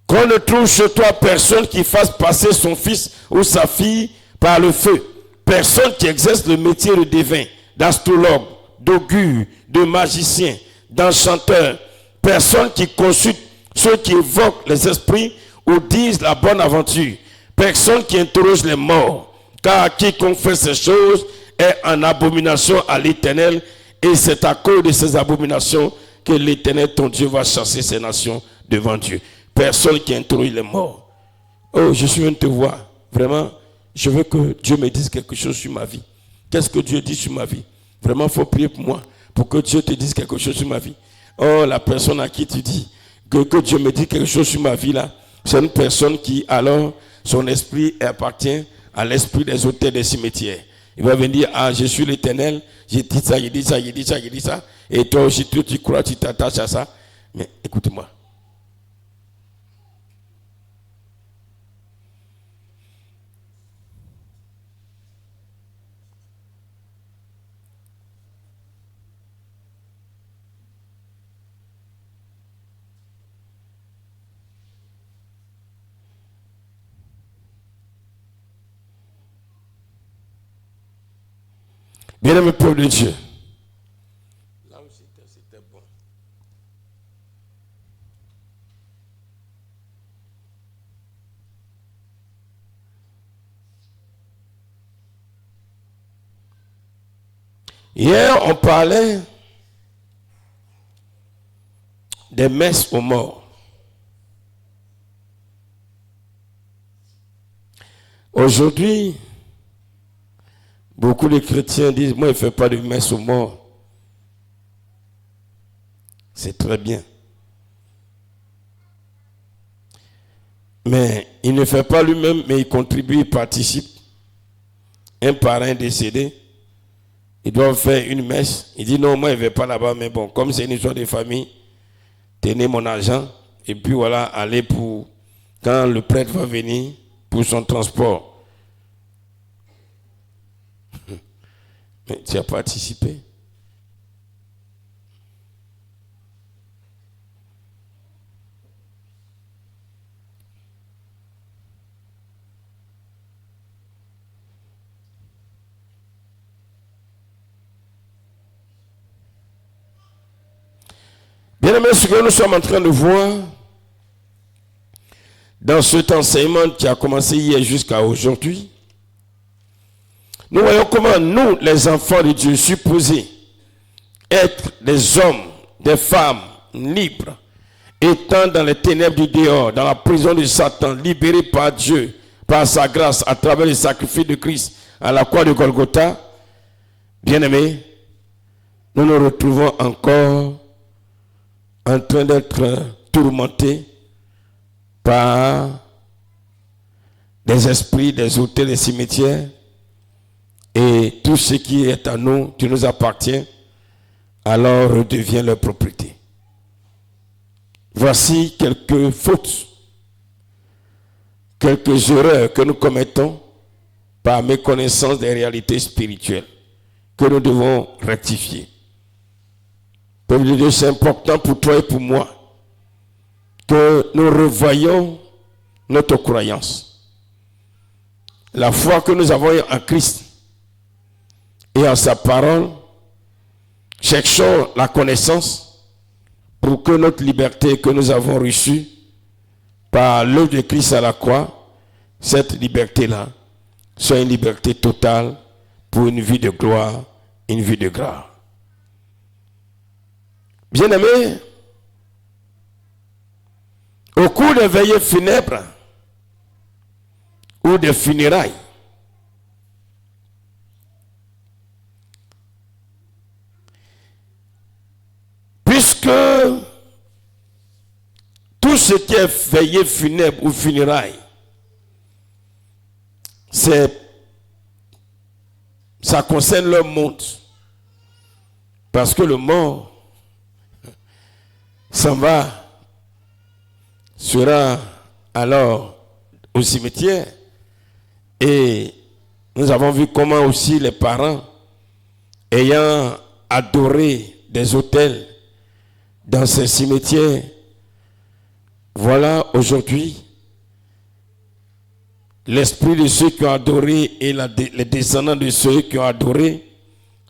Qu'on ne trouve chez toi personne qui fasse passer son fils ou sa fille par le feu. Personne qui exerce le métier de devin, d'astrologue, d'augure, de magicien, d'enchanteur. Personne qui consulte ceux qui évoquent les esprits ou disent la bonne aventure. Personne qui interroge les morts. Car quiconque fait ces choses est en abomination à l'Éternel. Et c'est à cause de ces abominations que l'Éternel, ton Dieu, va chasser ces nations devant Dieu. Personne qui interroge les morts. Oh, je suis venu te voir. Vraiment, je veux que Dieu me dise quelque chose sur ma vie. Qu'est-ce que Dieu dit sur ma vie? Vraiment, il faut prier pour moi, pour que Dieu te dise quelque chose sur ma vie. Oh, la personne à qui tu dis que Dieu me dit quelque chose sur ma vie, là, c'est une personne qui, alors, son esprit appartient à l'esprit des auteurs des cimetières. Il va venir dire, ah, je suis l'Éternel, j'ai dit ça, j'ai dit ça, j'ai dit ça, j'ai dit ça. Et toi aussi, tu crois, tu t'attaches à ça. Mais écoute-moi. Bien-aimé peuple de Dieu. Là où c'était bon. Hier, on parlait des messes aux morts. Aujourd'hui, beaucoup de chrétiens disent, moi, il ne fais pas de messe aux morts. C'est très bien. Mais il ne fait pas lui-même, mais il contribue, il participe. Un parrain décédé, il doit faire une messe. Il dit, non, moi, il ne vais pas là-bas, mais bon, comme c'est une histoire de famille, tenez mon argent, et puis voilà, allez pour, quand le prêtre va venir, pour son transport. Mais tu as participé. Bien aimé, ce que nous sommes en train de voir dans cet enseignement qui a commencé hier jusqu'à aujourd'hui, nous voyons comment nous, les enfants de Dieu, supposés être des hommes, des femmes libres, étant dans les ténèbres du dehors, dans la prison de Satan, libérés par Dieu, par sa grâce, à travers le sacrifice de Christ à la croix de Golgotha, bien-aimés, nous nous retrouvons encore en train d'être tourmentés par des esprits, des autels, des cimetières, et tout ce qui est à nous, qui nous appartient, alors redevient leur propriété. Voici quelques fautes, quelques erreurs que nous commettons par méconnaissance des réalités spirituelles que nous devons rectifier. Peuple de Dieu, c'est important pour toi et pour moi que nous revoyions notre croyance. La foi que nous avons en Christ et en sa parole, cherchons la connaissance pour que notre liberté que nous avons reçue par l'œuvre de Christ à la croix, cette liberté-là, soit une liberté totale pour une vie de gloire, une vie de grâce. Bien-aimés, au cours des veillées funèbres ou des funérailles, puisque tout ce qui est veillée funèbre ou funérailles, ça concerne leur monde. Parce que le mort s'en va, sera alors au cimetière. Et nous avons vu comment aussi les parents, ayant adoré des autels dans ces cimetières, voilà aujourd'hui l'esprit de ceux qui ont adoré et les descendants de ceux qui ont adoré,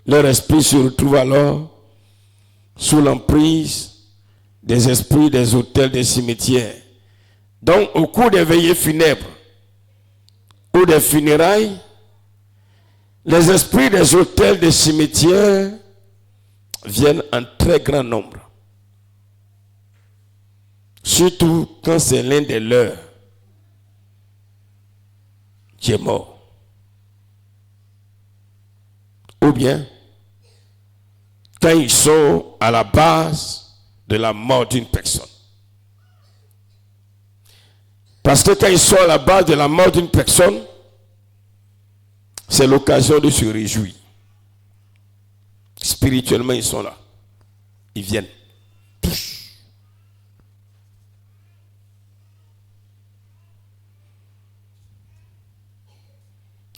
leur esprit se retrouve alors sous l'emprise des esprits des autels des cimetières. Donc, au cours des veillées funèbres ou des funérailles, les esprits des autels des cimetières viennent en très grand nombre. Surtout quand c'est l'un des leurs qui est mort. Ou bien, quand ils sont à la base de la mort d'une personne. Parce que quand ils sont à la base de la mort d'une personne, c'est l'occasion de se réjouir. Spirituellement, ils sont là. Ils viennent. Tous.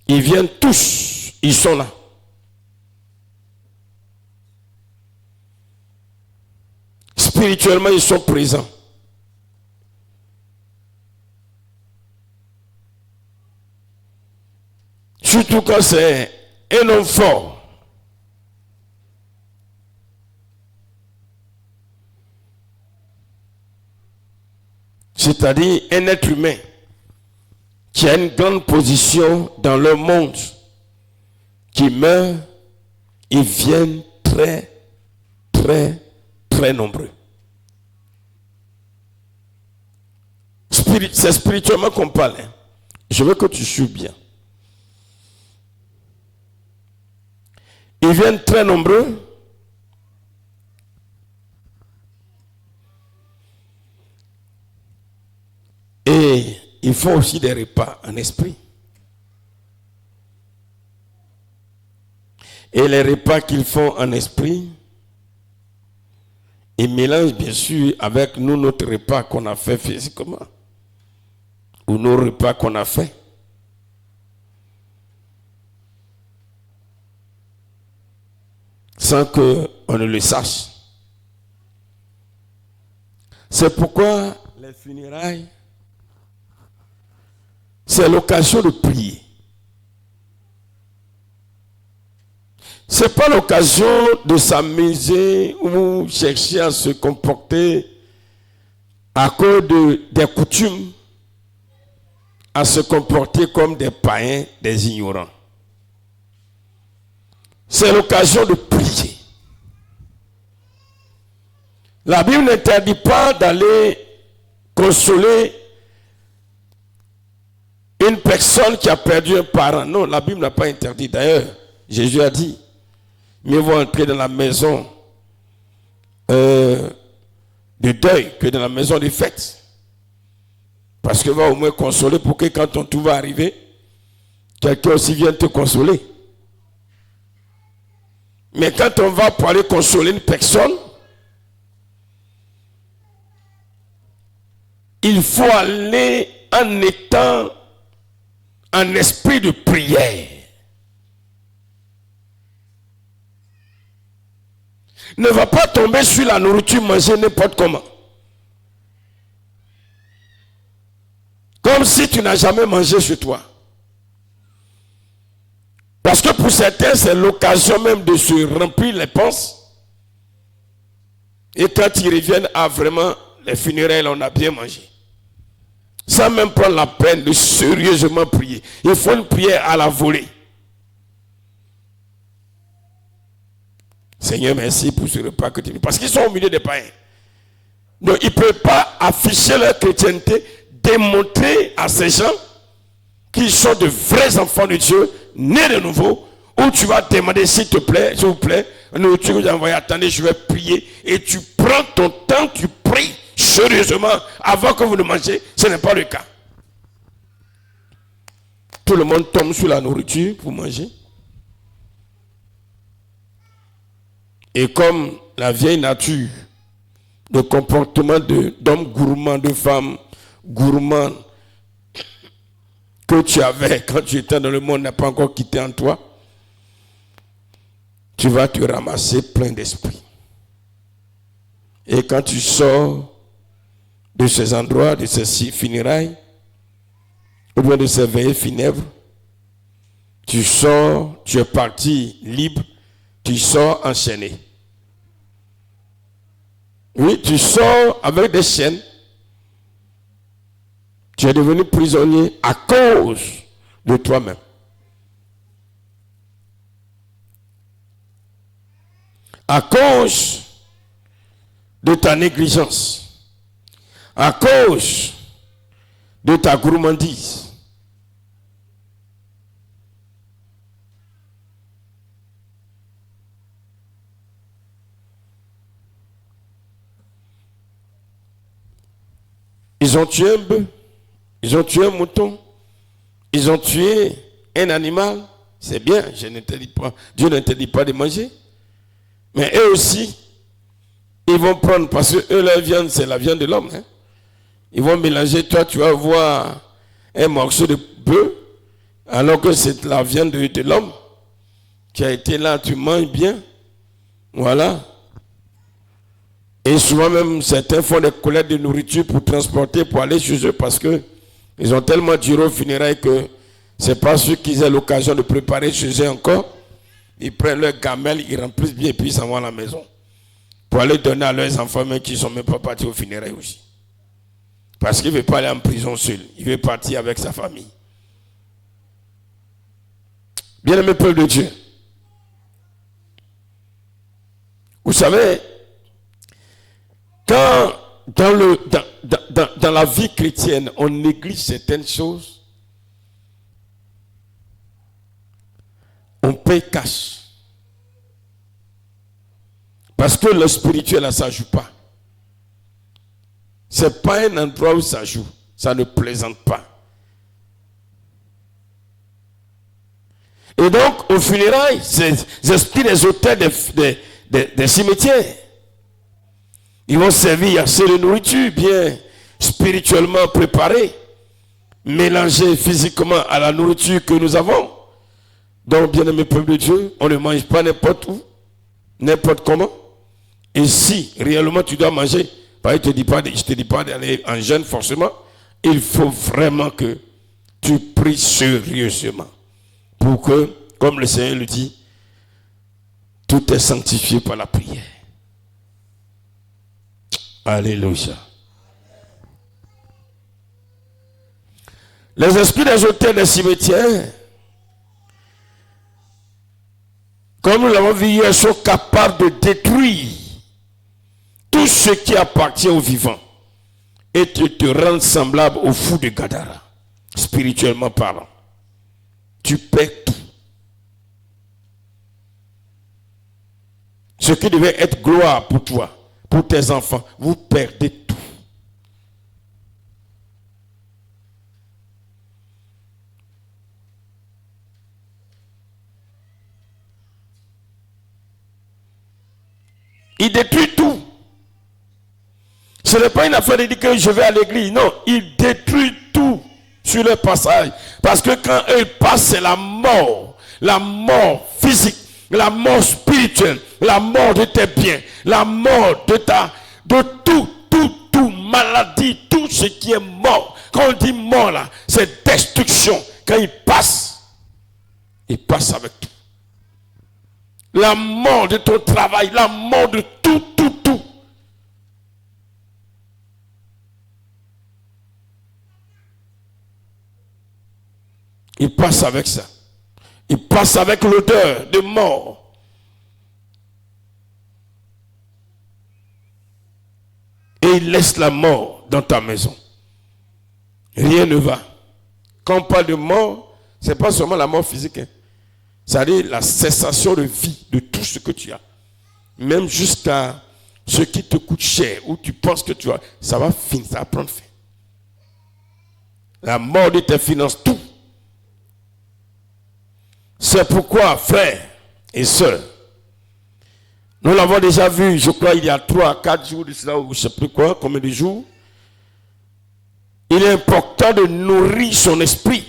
Ils viennent tous. Ils sont là. Spirituellement, ils sont présents. Surtout quand c'est un homme fort. C'est-à-dire un être humain qui a une grande position dans le monde, qui meurt, ils viennent très, très, très nombreux. C'est spirituellement qu'on parle. Hein. Je veux que tu suives bien. Ils viennent très nombreux. Et ils font aussi des repas en esprit. Et les repas qu'ils font en esprit, ils mélangent bien sûr avec nous notre repas qu'on a fait physiquement. Ou nos repas qu'on a fait. Sans qu'on ne le sache. C'est pourquoi les funérailles, c'est l'occasion de prier. Ce n'est pas l'occasion de s'amuser ou chercher à se comporter à cause des coutumes, à se comporter comme des païens, des ignorants. C'est l'occasion de prier. La Bible n'interdit pas d'aller consoler une personne qui a perdu un parent. Non, la Bible n'a pas interdit. D'ailleurs, Jésus a dit, mieux vaut entrer dans la maison de deuil que dans la maison de fête. Parce que va au moins consoler pour que quand ton tout va arriver, quelqu'un aussi vienne te consoler. Mais quand on va pour aller consoler une personne, il faut aller en étant en esprit de prière. Ne va pas tomber sur la nourriture manger n'importe comment. Comme si tu n'as jamais mangé chez toi. Parce que pour certains, c'est l'occasion même de se remplir les panses Et quand ils reviennent à vraiment les funérailles, on a bien mangé. Sans même prendre la peine de sérieusement prier. Il faut une prière à la volée. Seigneur, merci pour ce repas que tu veux. Parce qu'ils sont au milieu des païens. Donc, ils ne peuvent pas afficher leur chrétienté, démontrer à ces gens qu'ils sont de vrais enfants de Dieu, nés de nouveau, où tu vas demander, s'il te plaît, s'il vous plaît, nous, tu nous envoies, attendez, je vais prier, et tu prends ton temps, tu pries sérieusement avant que vous ne mangez. Ce n'est pas le cas. Tout le monde tombe sur la nourriture pour manger. Et comme la vieille nature, de comportement d'hommes gourmands, de femmes gourmandes que tu avais quand tu étais dans le monde n'a pas encore quitté en toi, tu vas te ramasser plein d'esprit. Et quand tu sors de ces endroits, de ces funérailles, ou bien de ces veillées funèbres, tu sors, tu es parti libre, tu sors enchaîné. Oui, tu sors avec des chaînes. Tu es devenu prisonnier à cause de toi-même. À cause de ta négligence. À cause de ta gourmandise. Ils ont tué un bœuf, ils ont tué un mouton, ils ont tué un animal. C'est bien, je n'interdis pas, Dieu n'interdit pas de manger. Mais eux aussi, ils vont prendre, parce que eux, leur viande, c'est la viande de l'homme. Hein. Ils vont mélanger, toi, tu vas voir un morceau de bœuf, alors que c'est la viande de l'homme. Tu as été là, tu manges bien. Voilà. Et souvent même, certains font des collectes de nourriture pour transporter, pour aller chez eux, parce que ils ont tellement duré au funérailles que c'est pas ceux qui aient l'occasion de préparer chez eux encore. Ils prennent leur gamelle, ils remplissent bien et puis ils s'en vont à la maison. Pour aller donner à leurs enfants, même qui ne sont même pas partis au funérailles aussi. Parce qu'il ne veut pas aller en prison seul. Il veut partir avec sa famille. Bien-aimé peuple de Dieu. Vous savez, quand dans la vie chrétienne, on néglige certaines choses, on paye cash. Parce que le spirituel, là, ça ne joue pas. Ce n'est pas un endroit où ça joue. Ça ne plaisante pas. Et donc, au funérailles, ces esprits des autels des cimetières, ils vont servir assez de nourriture bien spirituellement préparée, mélangée physiquement à la nourriture que nous avons. Donc, bien-aimé peuple de Dieu, on ne mange pas n'importe où, n'importe comment. Et si réellement tu dois manger, je ne te dis pas d'aller en jeûne forcément. Il faut vraiment que tu pries sérieusement. Pour que, comme le Seigneur le dit, tout est sanctifié par la prière. Alléluia. Les esprits des autels des cimetières, comme nous l'avons vu hier, sont capables de détruire tout ce qui appartient aux vivants et de te rendre semblable au fou de Gadara, spirituellement parlant. Tu perds tout. Ce qui devait être gloire pour toi, pour tes enfants, vous perdez tout. Il détruit tout. Ce n'est pas une affaire de dire que je vais à l'église. Non, il détruit tout sur le passage. Parce que quand eux passent, c'est la mort physique, la mort spirituelle, la mort de tes biens, la mort de tout, maladie, tout ce qui est mort. Quand on dit mort là, c'est destruction. Quand il passe avec tout. La mort de ton travail, la mort de tout. Il passe avec ça. Il passe avec l'odeur de mort. Et il laisse la mort dans ta maison. Rien ne va. Quand on parle de mort, ce n'est pas seulement la mort physique. C'est-à-dire la cessation de vie de tout ce que tu as. Même jusqu'à ce qui te coûte cher, ou tu penses que tu as, ça va finir, ça va prendre fin. La mort de tes finances, tout. C'est pourquoi, frères et sœurs, nous l'avons déjà vu, je crois, il y a 3 à 4 jours de cela, ou je ne sais plus quoi, combien de jours. Il est important de nourrir son esprit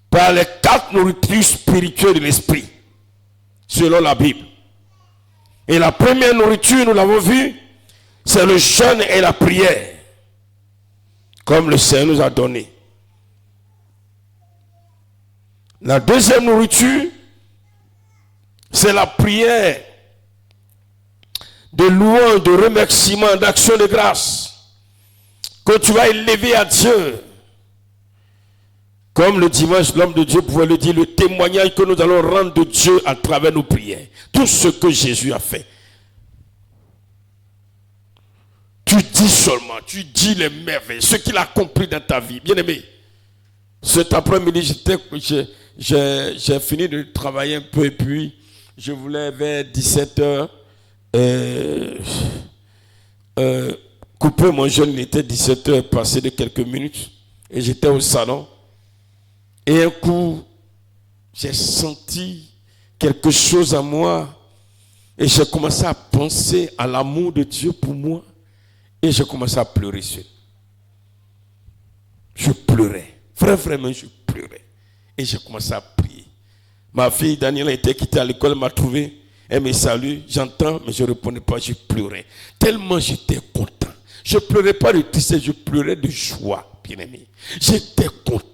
par les 4 nourritures spirituelles de l'esprit, selon la Bible. Et la première nourriture, nous l'avons vu, c'est le jeûne et la prière, comme le Seigneur nous a donné. La deuxième nourriture, c'est la prière de louange, de remerciement, d'action de grâce, que tu vas élever à Dieu. Comme le dimanche, l'homme de Dieu pouvait le dire, le témoignage que nous allons rendre de Dieu à travers nos prières. Tout ce que Jésus a fait. Tu dis seulement, tu dis les merveilles, ce qu'il a accompli dans ta vie. Bien aimé, cet après-midi, j'ai fini de travailler un peu et puis je voulais vers 17h couper mon jeûne. Il était 17h passé de quelques minutes et j'étais au salon. Et un coup, j'ai senti quelque chose en moi et j'ai commencé à penser à l'amour de Dieu pour moi et j'ai commencé à pleurer seul. Je pleurais, vraiment je pleurais et j'ai commencé à prier. Ma fille Daniela était quittée à l'école, elle m'a trouvé, elle me salue, j'entends, mais je ne répondais pas, je pleurais. Tellement j'étais content. Je ne pleurais pas de tristesse, je pleurais de joie, bien-aimé. J'étais content.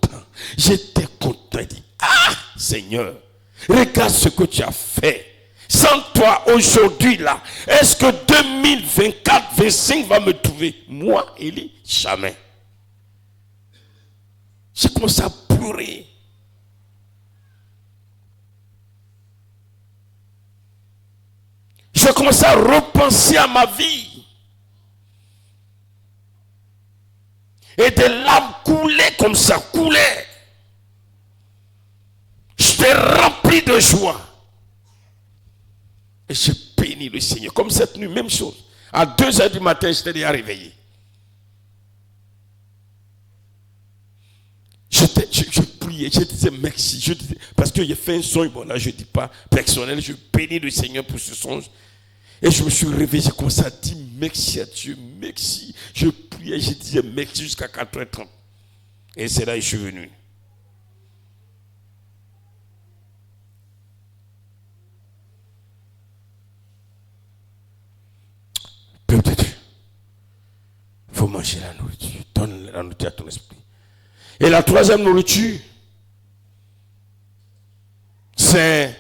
J'étais content. Je dis, ah, Seigneur, regarde ce que tu as fait. Sans toi, aujourd'hui, là, est-ce que 2024, 2025 va me trouver? Moi, Élie, jamais. J'ai commencé à pleurer. J'ai commencé à repenser à ma vie. Et des larmes coulaient comme ça, coulaient. J'étais rempli de joie. Et j'ai béni le Seigneur. Comme cette nuit, même chose. À 2h du matin, j'étais déjà réveillé. Je priais, je disais merci. Parce que j'ai fait un songe, bon là je ne dis pas personnel, je bénis le Seigneur pour ce songe. Et je me suis réveillé, j'ai commencé à dire merci à Dieu, merci. Je priais, je disais merci jusqu'à 4h30. Et c'est là que je suis venu. Peuple de Dieu, il faut manger la nourriture. Donne la nourriture à ton esprit. Et la troisième nourriture, c'est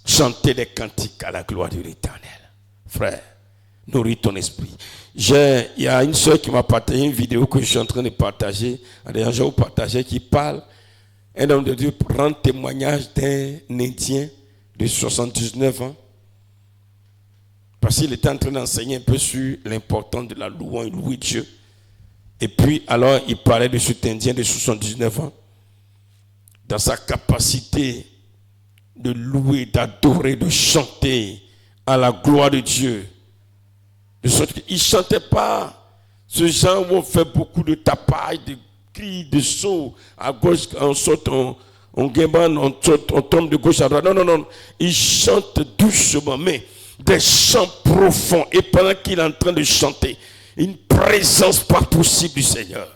chanter des cantiques à la gloire de l'Éternel. Frère, nourris ton esprit. Il y a une soeur qui m'a partagé une vidéo que je suis en train de partager. D'ailleurs, je vais vous partager qui parle. Un homme de Dieu rend témoignage d'un Indien de 79 ans. Parce qu'il était en train d'enseigner un peu sur l'importance de la louange, louer Dieu. Et puis, alors, il parlait de cet Indien de 79 ans. Dans sa capacité de louer, d'adorer, de chanter à la gloire de Dieu. Il ne chantait pas ce genre où on fait beaucoup de tapage, de cris, de sauts. À gauche, on saute, on guémane, on tombe de gauche à droite. Non, non, non. Il chante doucement, mais des chants profonds. Et pendant qu'il est en train de chanter, une présence pas possible du Seigneur.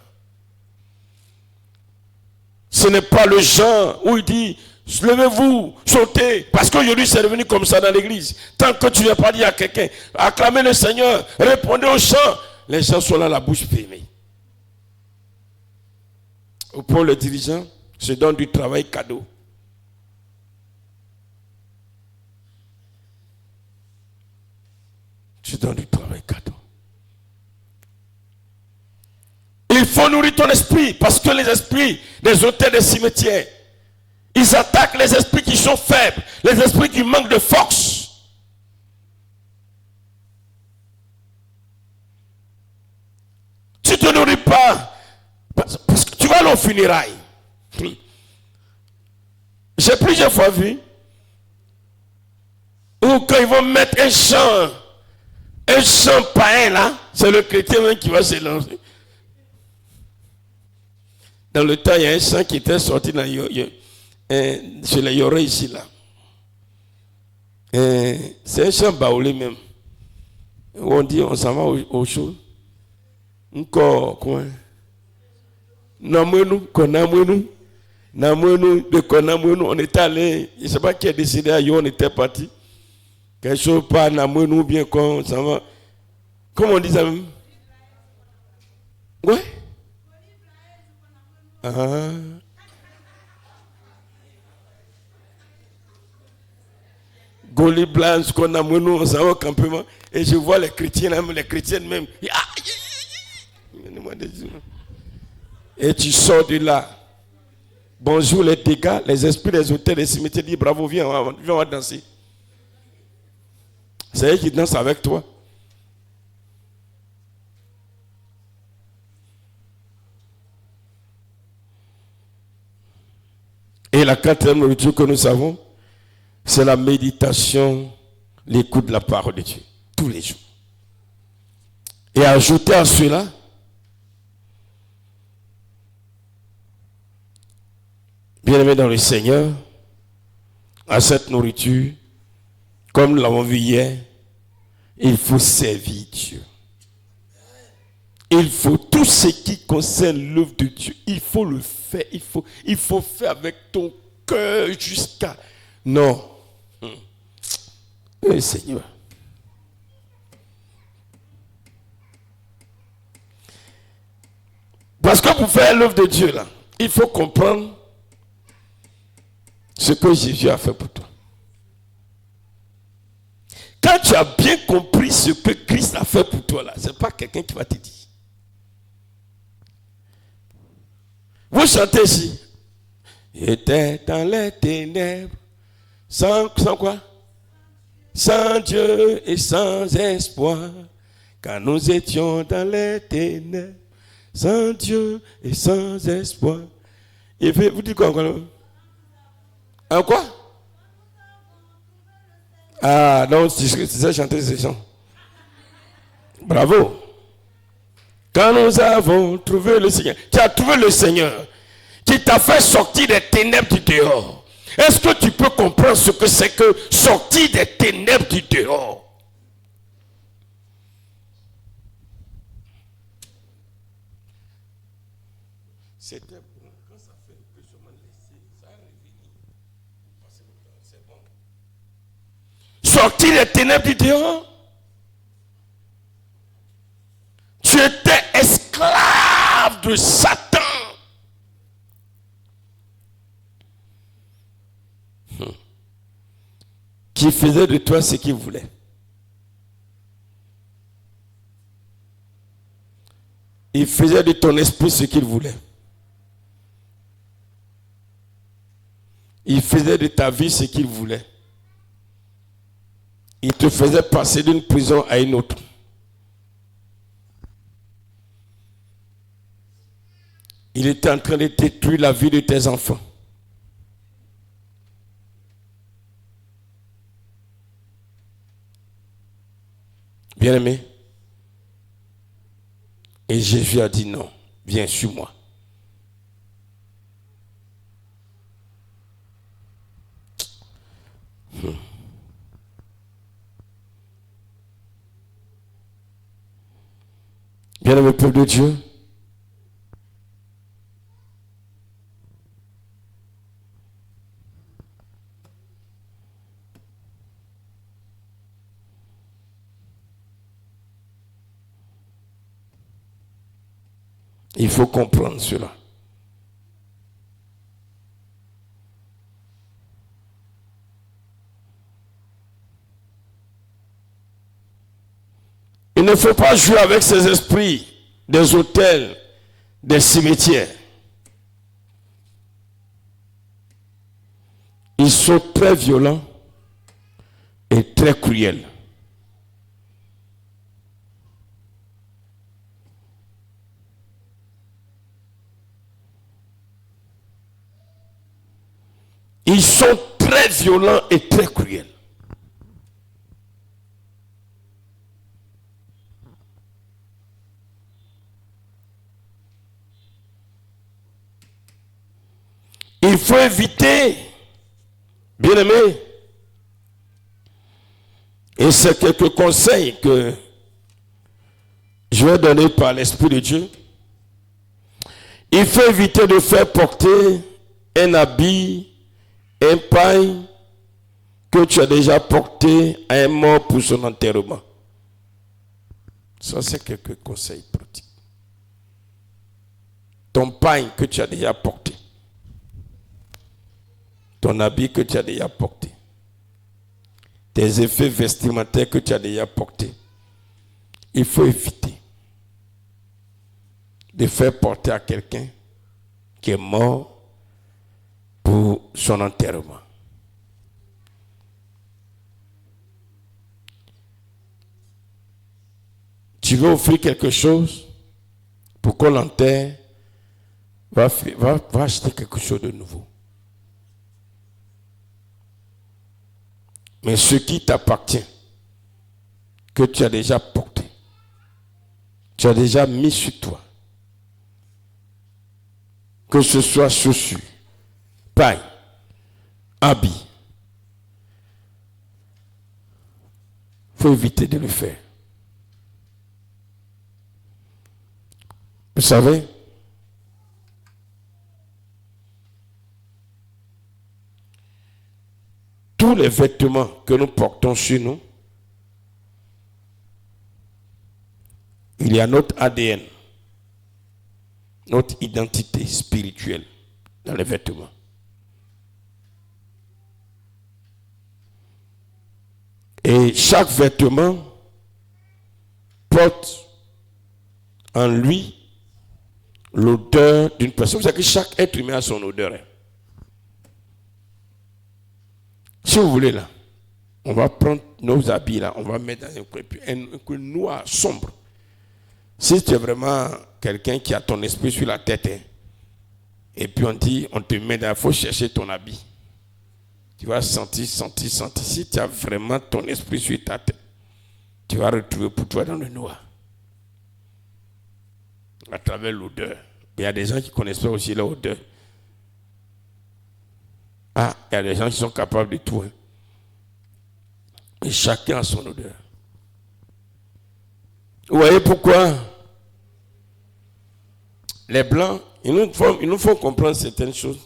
Ce n'est pas le genre où il dit levez-vous, sautez, parce qu'aujourd'hui c'est devenu comme ça dans l'église. Tant que tu n'as pas dit à quelqu'un, acclamez le Seigneur, répondez aux chants, les gens sont là la bouche fermée. Pour les dirigeants, se donne du travail cadeau. Je donne du travail cadeau. Il faut nourrir ton esprit parce que les esprits des auteurs des cimetières, ils attaquent les esprits qui sont faibles, les esprits qui manquent de force. Tu ne te nourris pas parce que tu vas aller aux funérailles. J'ai plusieurs fois vu où quand ils vont mettre un chant païen là, c'est le chrétien même qui va se lancer. Dans le temps, il y a un chant qui était sorti dans sur les Yoré ici là. C'est un chant baoulé même. Où on dit on s'en va au chaud. Encore quoi? Namounou, Konamounou, de Konamounou, on était allé, je ne sais pas qui a décidé à on était parti. Quelque chose pas Namounou, bien qu'on s'en va. Comment on dit ça même? Ouais? Ah. Goli Blanche, Konamounou, on s'en va au campement. Et je vois les chrétiens, les chrétiennes même. Et tu sors de là. Bonjour les dégâts, les esprits des hôtels des cimetières disent bravo, viens, on va danser. C'est eux qui dansent avec toi. Et la quatrième nourriture que nous savons, c'est la méditation, l'écoute de la parole de Dieu, tous les jours. Et ajouter à cela, bien-aimés dans le Seigneur, à cette nourriture, comme nous l'avons vu hier, il faut servir Dieu. Il faut tout ce qui concerne l'œuvre de Dieu, il faut le faire, il faut faire avec ton cœur jusqu'à... Non. Seigneur. Parce que pour faire l'œuvre de Dieu, là, il faut comprendre ce que Jésus a fait pour toi. Quand tu as bien compris ce que Christ a fait pour toi, là, ce n'est pas quelqu'un qui va te dire. Vous chantez ici. Était dans les ténèbres, sans quoi? Sans Dieu et sans espoir, car nous étions dans les ténèbres, sans Dieu et sans espoir. Et vous dites quoi encore? En quoi? Ah, non, c'est ça, chanter ces chants. Bravo. Quand nous avons trouvé le Seigneur, tu as trouvé le Seigneur qui t'a fait sortir des ténèbres du dehors. Est-ce que tu peux comprendre ce que c'est que sortir des ténèbres du dehors? C'était bon. Quand ça fait que je m'en laisse, ça a réveillé. C'est bon. Sortir des ténèbres du dehors. Tu étais esclave de Satan. Qui faisait de toi ce qu'il voulait. Il faisait de ton esprit ce qu'il voulait. Il faisait de ta vie ce qu'il voulait. Il te faisait passer d'une prison à une autre. Il était en train de détruire la vie de tes enfants. Bien-aimé. Et Jésus a dit non, viens sur moi. Bien-aimé peuple de Dieu, il faut comprendre cela. Il ne faut pas jouer avec ces esprits des autels des cimetières. Ils sont très violents et très cruels. Ils sont très violents et très cruels. Il faut éviter, bien aimé, et c'est quelques conseils que je vais donner par l'Esprit de Dieu. Il faut éviter de faire porter un habit, un paille que tu as déjà porté à un mort pour son enterrement. Ça, c'est quelques conseils pratiques. Ton paille que tu as déjà porté. Ton habit que tu as déjà porté. Tes effets vestimentaires que tu as déjà portés. Il faut éviter de faire porter à quelqu'un qui est mort pour son enterrement. Tu veux offrir quelque chose pour qu'on l'enterre, va acheter quelque chose de nouveau. Mais ce qui t'appartient, que tu as déjà porté, tu as déjà mis sur toi, que ce soit chaussures, paille, habits, il faut éviter de le faire. Vous savez, tous les vêtements que nous portons sur nous, il y a notre ADN, notre identité spirituelle dans les vêtements. Et chaque vêtement porte en lui l'odeur d'une personne. Vous savez que chaque être humain a son odeur. Si vous voulez là, on va prendre nos habits là, on va mettre dans un coin noir, sombre. Si tu es vraiment quelqu'un qui a ton esprit sur la tête, et puis on te met dans, il faut chercher ton habit. Tu vas sentir. Si tu as vraiment ton esprit sur ta tête, tu vas retrouver pour toi dans le noir. À travers l'odeur. Il y a des gens qui connaissent pas aussi l'odeur. Ah, il y a des gens qui sont capables de tout. Et chacun a son odeur. Vous voyez pourquoi les Blancs, ils nous font comprendre certaines choses.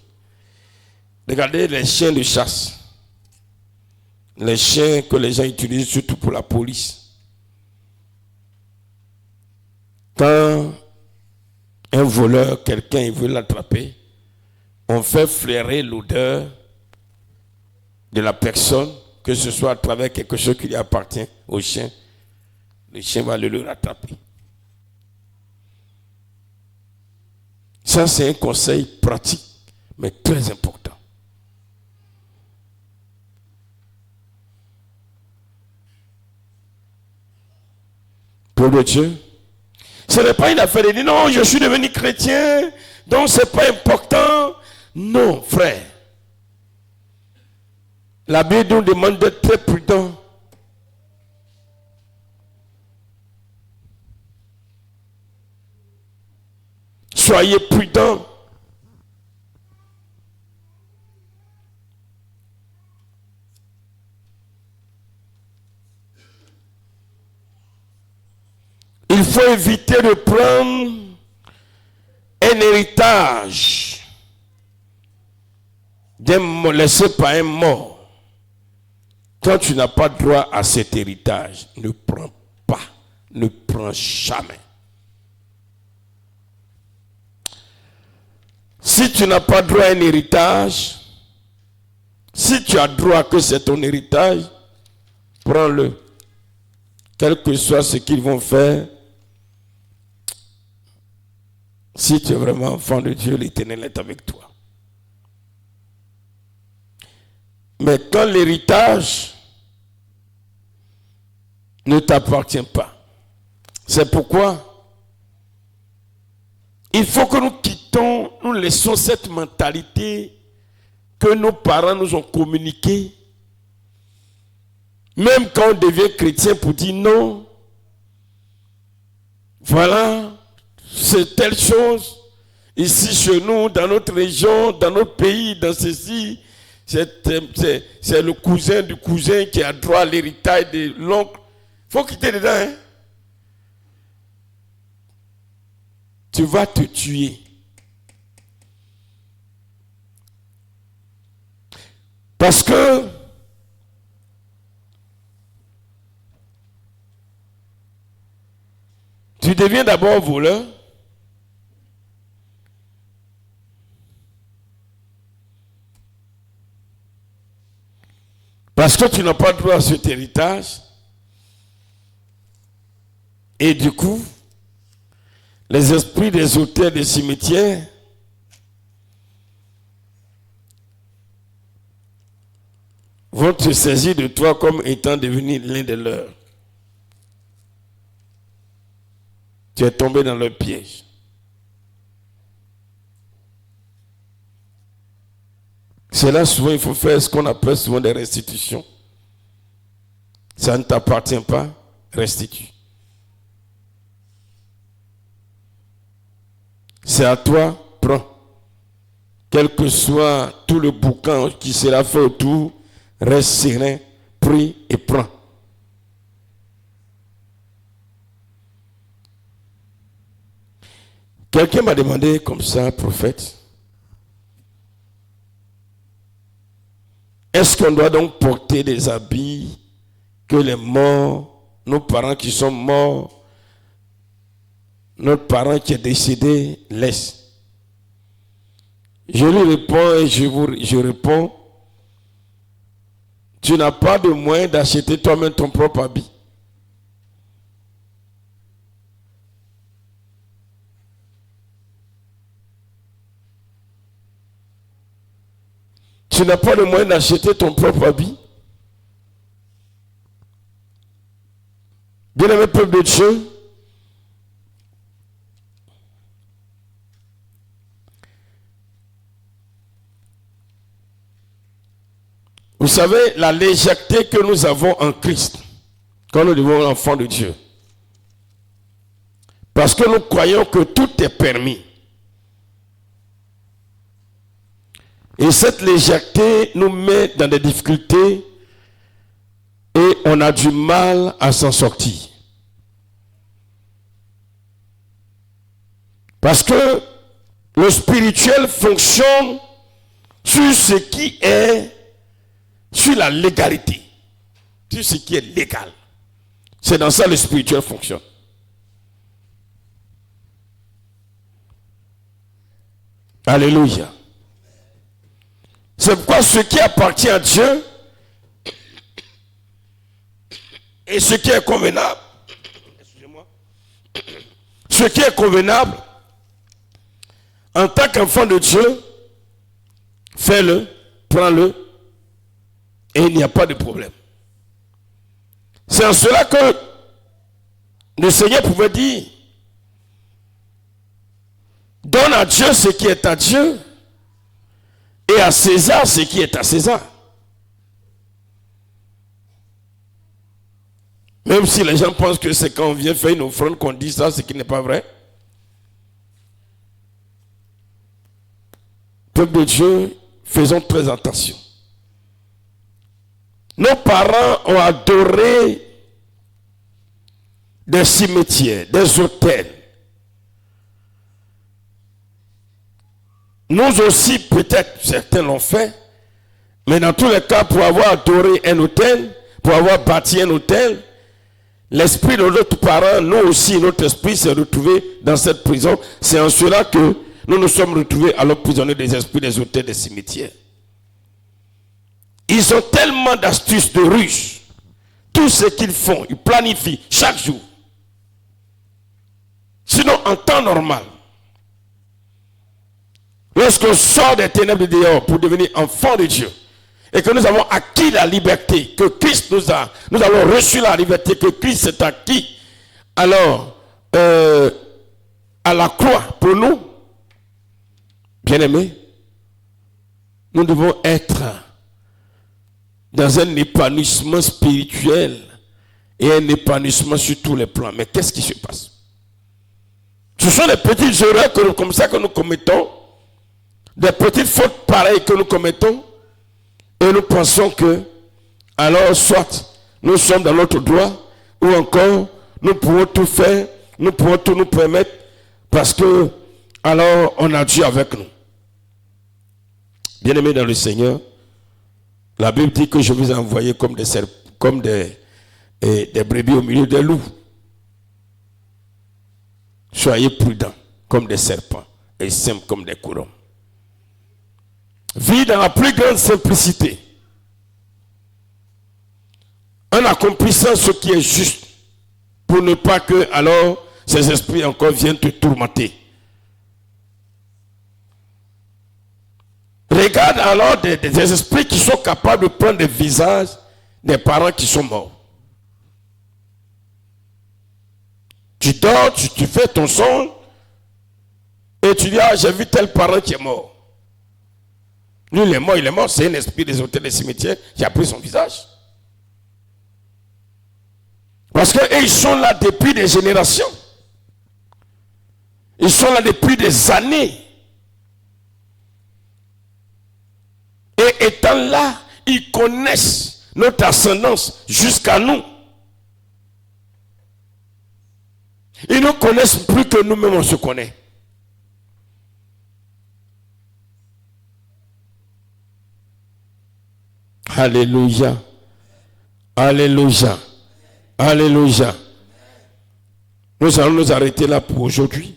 Regardez les chiens de chasse. Les chiens que les gens utilisent surtout pour la police. Quand un voleur, quelqu'un, il veut l'attraper, on fait flairer l'odeur de la personne, que ce soit à travers quelque chose qui lui appartient au chien. Le chien va le rattraper. Ça, c'est un conseil pratique, mais très important. Pour le Dieu, ce n'est pas une affaire de dire non, je suis devenu chrétien, donc ce n'est pas important. Non, frère. La Bible nous demande d'être très prudent. Soyez prudents. Il faut éviter de prendre un héritage laissé par un mort. Quand tu n'as pas droit à cet héritage, ne prends pas, ne prends jamais. Si tu n'as pas droit à un héritage, si tu as droit que c'est ton héritage, prends-le. Quel que soit ce qu'ils vont faire, Si tu es vraiment enfant de Dieu, l'Éternel est avec toi. Mais quand l'héritage ne t'appartient pas, c'est pourquoi il faut que nous quittons, nous laissons cette mentalité que nos parents nous ont communiquée, même quand on devient chrétien, pour dire non, voilà, c'est telle chose, ici chez nous, dans notre région, dans notre pays, dans ceci, c'est le cousin du cousin qui a droit à l'héritage de l'oncle. Il faut quitter dedans, hein. Tu vas te tuer. Parce que tu deviens d'abord voleur. Parce que tu n'as pas droit à cet héritage. Et du coup, les esprits des auteurs des cimetières vont te saisir de toi comme étant devenu l'un de leurs. Tu es tombé dans leur piège. C'est là souvent il faut faire ce qu'on appelle souvent des restitutions. Ça ne t'appartient pas, restitue. C'est à toi, prends. Quel que soit tout le boucan qui sera fait autour, reste serein, prie et prends. Quelqu'un m'a demandé comme ça, prophète, est-ce qu'on doit donc porter des habits que les morts, nos parents qui sont morts, notre parent qui est décédé, laissent? Je lui réponds et je réponds, tu n'as pas de moyen d'acheter toi-même ton propre habit. Tu n'as pas de moyen d'acheter ton propre habit. Bien-aimé peuple de Dieu, vous savez la légèreté que nous avons en Christ quand nous devenons enfants de Dieu. Parce que nous croyons que tout est permis. Et cette légèreté nous met dans des difficultés et on a du mal à s'en sortir. Parce que le spirituel fonctionne sur ce qui est, sur la légalité, sur ce qui est légal. C'est dans ça que le spirituel fonctionne. Alléluia. C'est pourquoi ce qui appartient à Dieu et ce qui est convenable, excusez-moi, ce qui est convenable, en tant qu'enfant de Dieu, fais-le, prends-le, et il n'y a pas de problème. C'est en cela que le Seigneur pouvait dire, donne à Dieu ce qui est à Dieu, et à César ce qui est à César. Même si les gens pensent que c'est quand on vient faire une offrande qu'on dit ça, ce qui n'est pas vrai. Peuple de Dieu, faisons très attention. Nos parents ont adoré des cimetières, des hôtels. Nous aussi, peut-être, certains l'ont fait, mais dans tous les cas, pour avoir adoré un hôtel, pour avoir bâti un hôtel, l'esprit de notre parent, nous aussi, notre esprit s'est retrouvé dans cette prison. C'est en cela que nous nous sommes retrouvés alors prisonniers des esprits des hôtels, des cimetières. Ils ont tellement d'astuces, de ruses. Tout ce qu'ils font, ils planifient chaque jour. Sinon, en temps normal, Lorsqu'on sort des ténèbres de dehors pour devenir enfant de Dieu, et que nous avons acquis la liberté, que Christ nous avons reçu la liberté, que Christ s'est acquis, alors, à la croix pour nous, bien-aimés, nous devons être dans un épanouissement spirituel et un épanouissement sur tous les plans. Mais qu'est-ce qui se passe? Ce sont des petites erreurs comme ça que nous commettons, des petites fautes pareilles que nous commettons, et nous pensons que, alors, soit nous sommes dans notre droit, ou encore, nous pouvons tout faire, nous pouvons tout nous permettre, parce que, alors, on a Dieu avec nous. Bien-aimés dans le Seigneur, la Bible dit que je vous ai envoyé comme des brebis au milieu des loups. Soyez prudents comme des serpents et simples comme des couronnes. Vis dans la plus grande simplicité, en accomplissant ce qui est juste, pour ne pas que alors ces esprits encore viennent te tourmenter. Regarde alors des esprits qui sont capables de prendre le visage des parents qui sont morts. Tu dors, tu fais ton songe, et tu dis, ah, j'ai vu tel parent qui est mort. Lui, il est mort, c'est un esprit des hôtels des cimetières qui a pris son visage. Parce qu'ils sont là depuis des générations. Ils sont là depuis des années. Et étant là, ils connaissent notre ascendance jusqu'à nous. Ils ne connaissent plus que nous-mêmes on se connaît. Alléluia. Alléluia. Alléluia. Nous allons nous arrêter là pour aujourd'hui.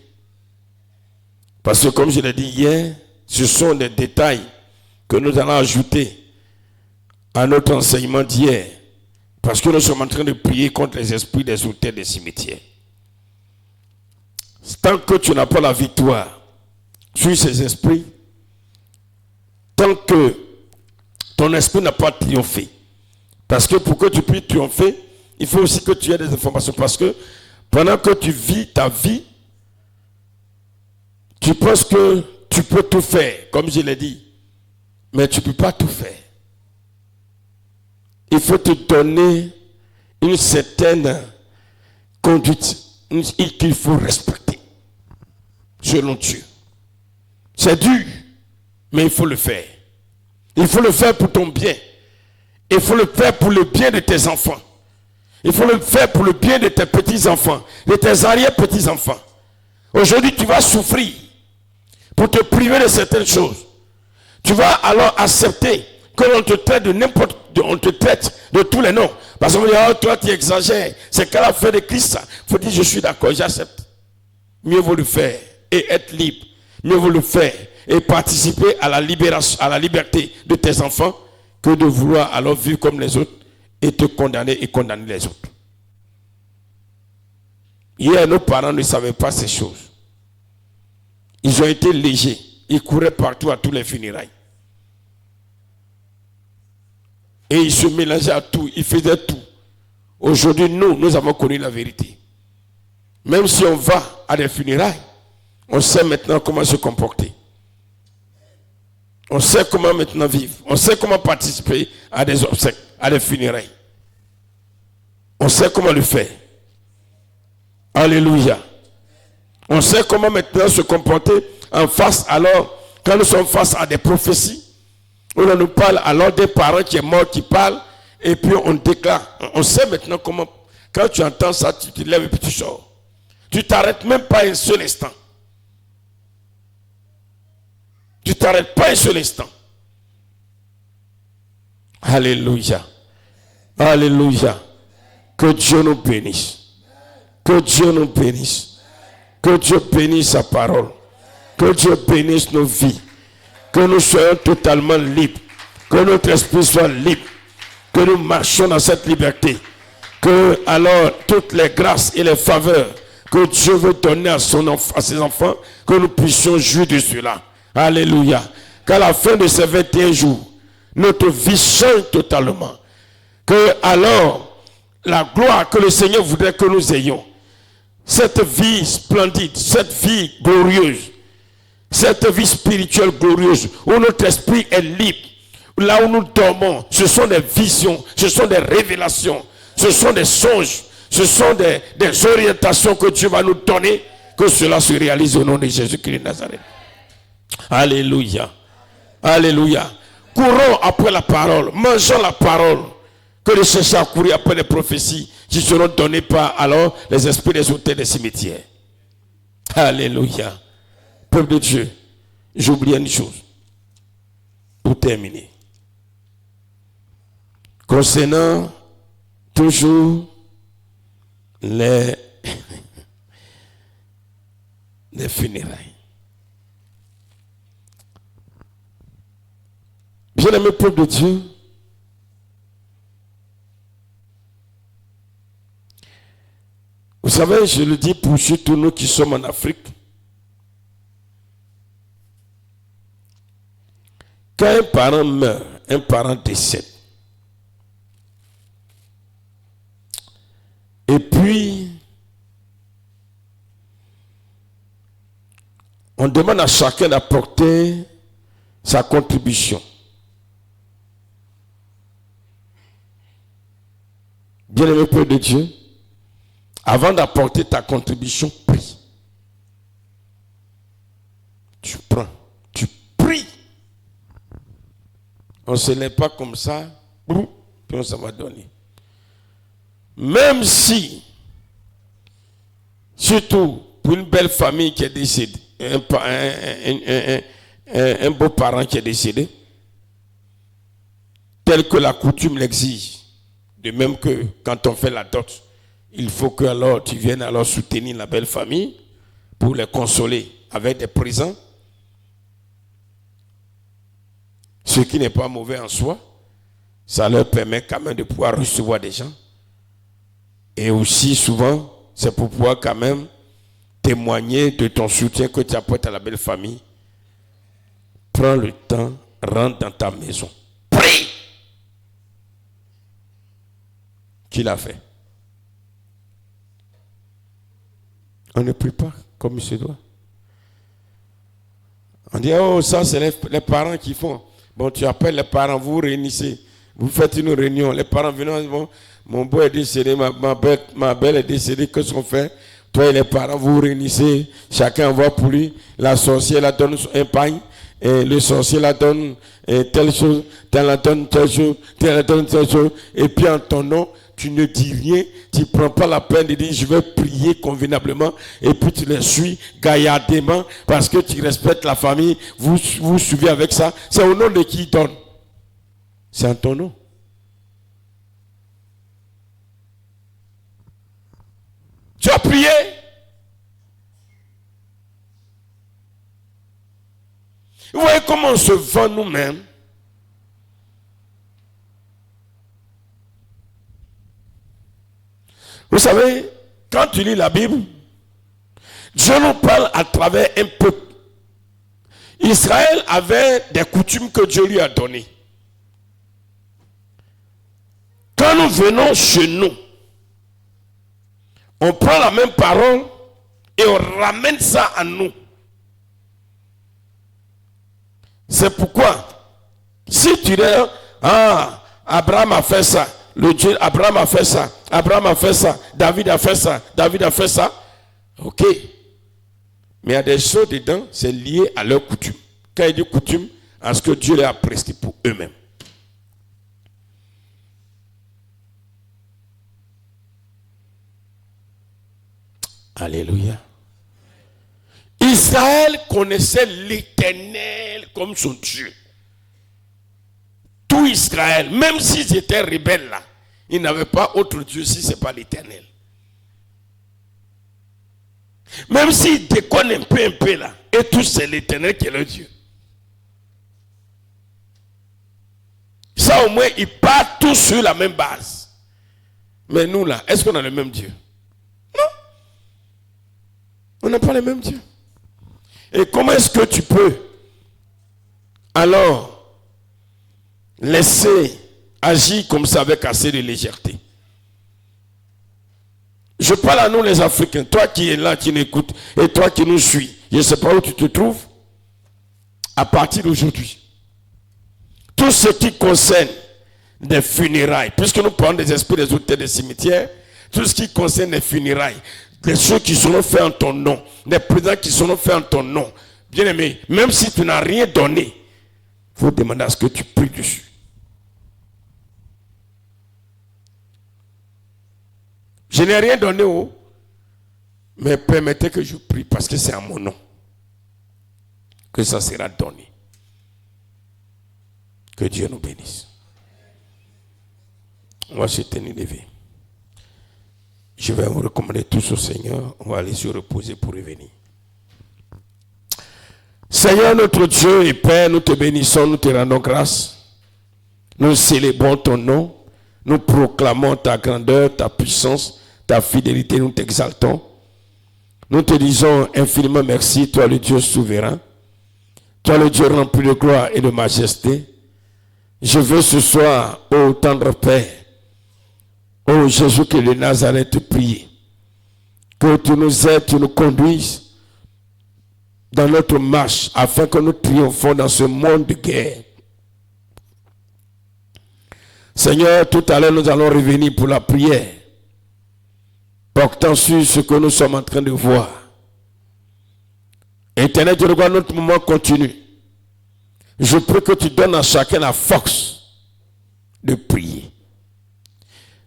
Parce que comme je l'ai dit hier, ce sont des détails que nous allons ajouter à notre enseignement d'hier. Parce que nous sommes en train de prier contre les esprits des hôtels des cimetières. Tant que tu n'as pas la victoire sur ces esprits, tant que ton esprit n'a pas triomphé. Parce que pour que tu puisses triompher, il faut aussi que tu aies des informations. Parce que pendant que tu vis ta vie, tu penses que tu peux tout faire, comme je l'ai dit. Mais tu ne peux pas tout faire. Il faut te donner une certaine conduite qu'il faut respecter selon Dieu. C'est dur, mais il faut le faire. Il faut le faire pour ton bien. Il faut le faire pour le bien de tes enfants. Il faut le faire pour le bien de tes petits-enfants, de tes arrière-petits-enfants. Aujourd'hui, tu vas souffrir pour te priver de certaines choses. Tu vas alors accepter que l'on te traite de n'importe, on te traite de tous les noms. Parce qu'on dit, oh, toi tu exagères. C'est qu'à la fin de Christ, ça. Il faut dire, je suis d'accord, j'accepte. Mieux vaut le faire et être libre. Mieux vaut le faire et participer à la libération, à la liberté de tes enfants, que de vouloir alors vivre comme les autres et te condamner et condamner les autres. Hier, nos parents ne savaient pas ces choses. Ils ont été légers. Ils couraient partout à tous les funérailles. Et ils se mélangeaient à tout. Ils faisaient tout. Aujourd'hui, nous avons connu la vérité. Même si on va à des funérailles, on sait maintenant comment se comporter. On sait comment maintenant vivre. On sait comment participer à des obsèques, à des funérailles. On sait comment le faire. Alléluia. On sait comment maintenant se comporter en face, alors, quand nous sommes face à des prophéties, où on nous parle alors des parents qui sont morts qui parlent, et puis on déclare. On sait maintenant comment, quand tu entends ça, tu te lèves et puis tu sors. Tu ne t'arrêtes même pas un seul instant. Tu ne t'arrêtes pas un seul instant. Alléluia. Alléluia. Que Dieu nous bénisse. Que Dieu nous bénisse. Que Dieu bénisse sa parole. Que Dieu bénisse nos vies. Que nous soyons totalement libres. Que notre esprit soit libre. Que nous marchions dans cette liberté. Que alors toutes les grâces et les faveurs que Dieu veut donner à ses enfants, que nous puissions jouir de cela. Alléluia. Qu'à la fin de ces 21 jours, notre vie change totalement. Que alors, la gloire que le Seigneur voudrait que nous ayons, cette vie splendide, cette vie glorieuse, cette vie spirituelle glorieuse, où notre esprit est libre, là où nous dormons, ce sont des visions, ce sont des révélations, ce sont des songes, ce sont des orientations que Dieu va nous donner, que cela se réalise au nom de Jésus-Christ de Nazareth. Alléluia. Alléluia. Courons après la parole, mangeons la parole, que de chercher à courir après les prophéties qui seront données par alors les esprits des hôtels des cimetières. Alléluia. Peuple de Dieu, j'oublie une chose pour terminer. Concernant toujours les funérailles. Bien-aimé peuple de Dieu, vous savez, je le dis pour surtout nous qui sommes en Afrique, quand un parent meurt, un parent décède, et puis on demande à chacun d'apporter sa contribution. Bien-aimé peuple de Dieu, avant d'apporter ta contribution, prie. Tu prends, tu pries. On ne se lève pas comme ça, puis on s'en va donner. Même si, surtout pour une belle famille qui est décédée, un beau parent qui est décédé, tel que la coutume l'exige, de même que quand on fait la dot, il faut que alors tu viennes alors soutenir la belle famille pour les consoler avec des présents, ce qui n'est pas mauvais en soi, ça leur permet quand même de pouvoir recevoir des gens. Et aussi souvent, c'est pour pouvoir quand même témoigner de ton soutien que tu apportes à la belle famille. Prends le temps, rentre dans ta maison. Prie. Qui l'a fait? On ne prie pas comme il se doit. On dit, oh, ça c'est les parents qui font. Bon, tu appelles les parents, vous vous réunissez. Vous faites une réunion. Les parents viennent, bon, mon beau est décédé, ma belle est décédée, qu'est-ce qu'on fait? Toi et les parents, vous vous réunissez, chacun envoie pour lui. La sorcière la donne un pain, et le sorcier la donne telle chose, tel la donne telle chose, tel la donne telle chose. Et puis en ton nom, tu ne dis rien, tu ne prends pas la peine de dire je vais prier convenablement, et puis tu les suis gaillardement parce que tu respectes la famille, vous suivez avec ça. C'est au nom de qui il donne? C'est en ton nom. Tu as prié. Vous voyez comment on se vend nous-mêmes. Vous savez, quand tu lis la Bible, Dieu nous parle à travers un peuple. Israël avait des coutumes que Dieu lui a données. Quand nous venons chez nous, on prend la même parole et on ramène ça à nous. C'est pourquoi, si tu dis, Abraham a fait ça, Abraham a fait ça, Abraham a fait ça, David a fait ça, David a fait ça, ok. Mais il y a des choses dedans, c'est lié à leur coutume. Quand il dit coutume, à ce que Dieu leur a prescrit pour eux-mêmes. Alléluia. Israël connaissait l'Éternel comme son Dieu. Tout Israël, même s'ils étaient rebelles là, ils n'avaient pas autre Dieu si ce n'est pas l'Éternel. Même s'ils déconnent un peu là, et tout c'est l'Éternel qui est leur Dieu. Ça au moins, ils partent tous sur la même base. Mais nous là, est-ce qu'on a le même Dieu? Non. On n'a pas le même Dieu. Et comment est-ce que tu peux alors laissez agir comme ça avec assez de légèreté. Je parle à nous les Africains, toi qui es là, qui m'écoutes, et toi qui nous suis, je ne sais pas où tu te trouves, à partir d'aujourd'hui, tout ce qui concerne des funérailles, puisque nous parlons des esprits des auteurs des cimetières, tout ce qui concerne les funérailles, des choses qui seront faites en ton nom, des présents qui seront faits en ton nom, bien aimé, même si tu n'as rien donné, il faut demander à ce que tu pries dessus. Je n'ai rien donné, mais permettez que je prie parce que c'est à mon nom que ça sera donné. Que Dieu nous bénisse. On va se tenir levé. Je vais vous recommander tous au Seigneur. On va aller se reposer pour revenir. Seigneur notre Dieu et Père, nous te bénissons, nous te rendons grâce. Nous célébrons ton nom. Nous proclamons ta grandeur, ta puissance, ta fidélité, nous t'exaltons. Nous te disons infiniment merci, toi le Dieu souverain, toi le Dieu rempli de gloire et de majesté. Je veux ce soir, ô tendre Père, ô Jésus qui est de Nazareth, te prier, que tu nous aides, tu nous conduises dans notre marche, afin que nous triomphons dans ce monde de guerre. Seigneur, tout à l'heure, nous allons revenir pour la prière, portant sur ce que nous sommes en train de voir. Éternel Dieu, regarde notre moment continu. Je prie que tu donnes à chacun la force de prier.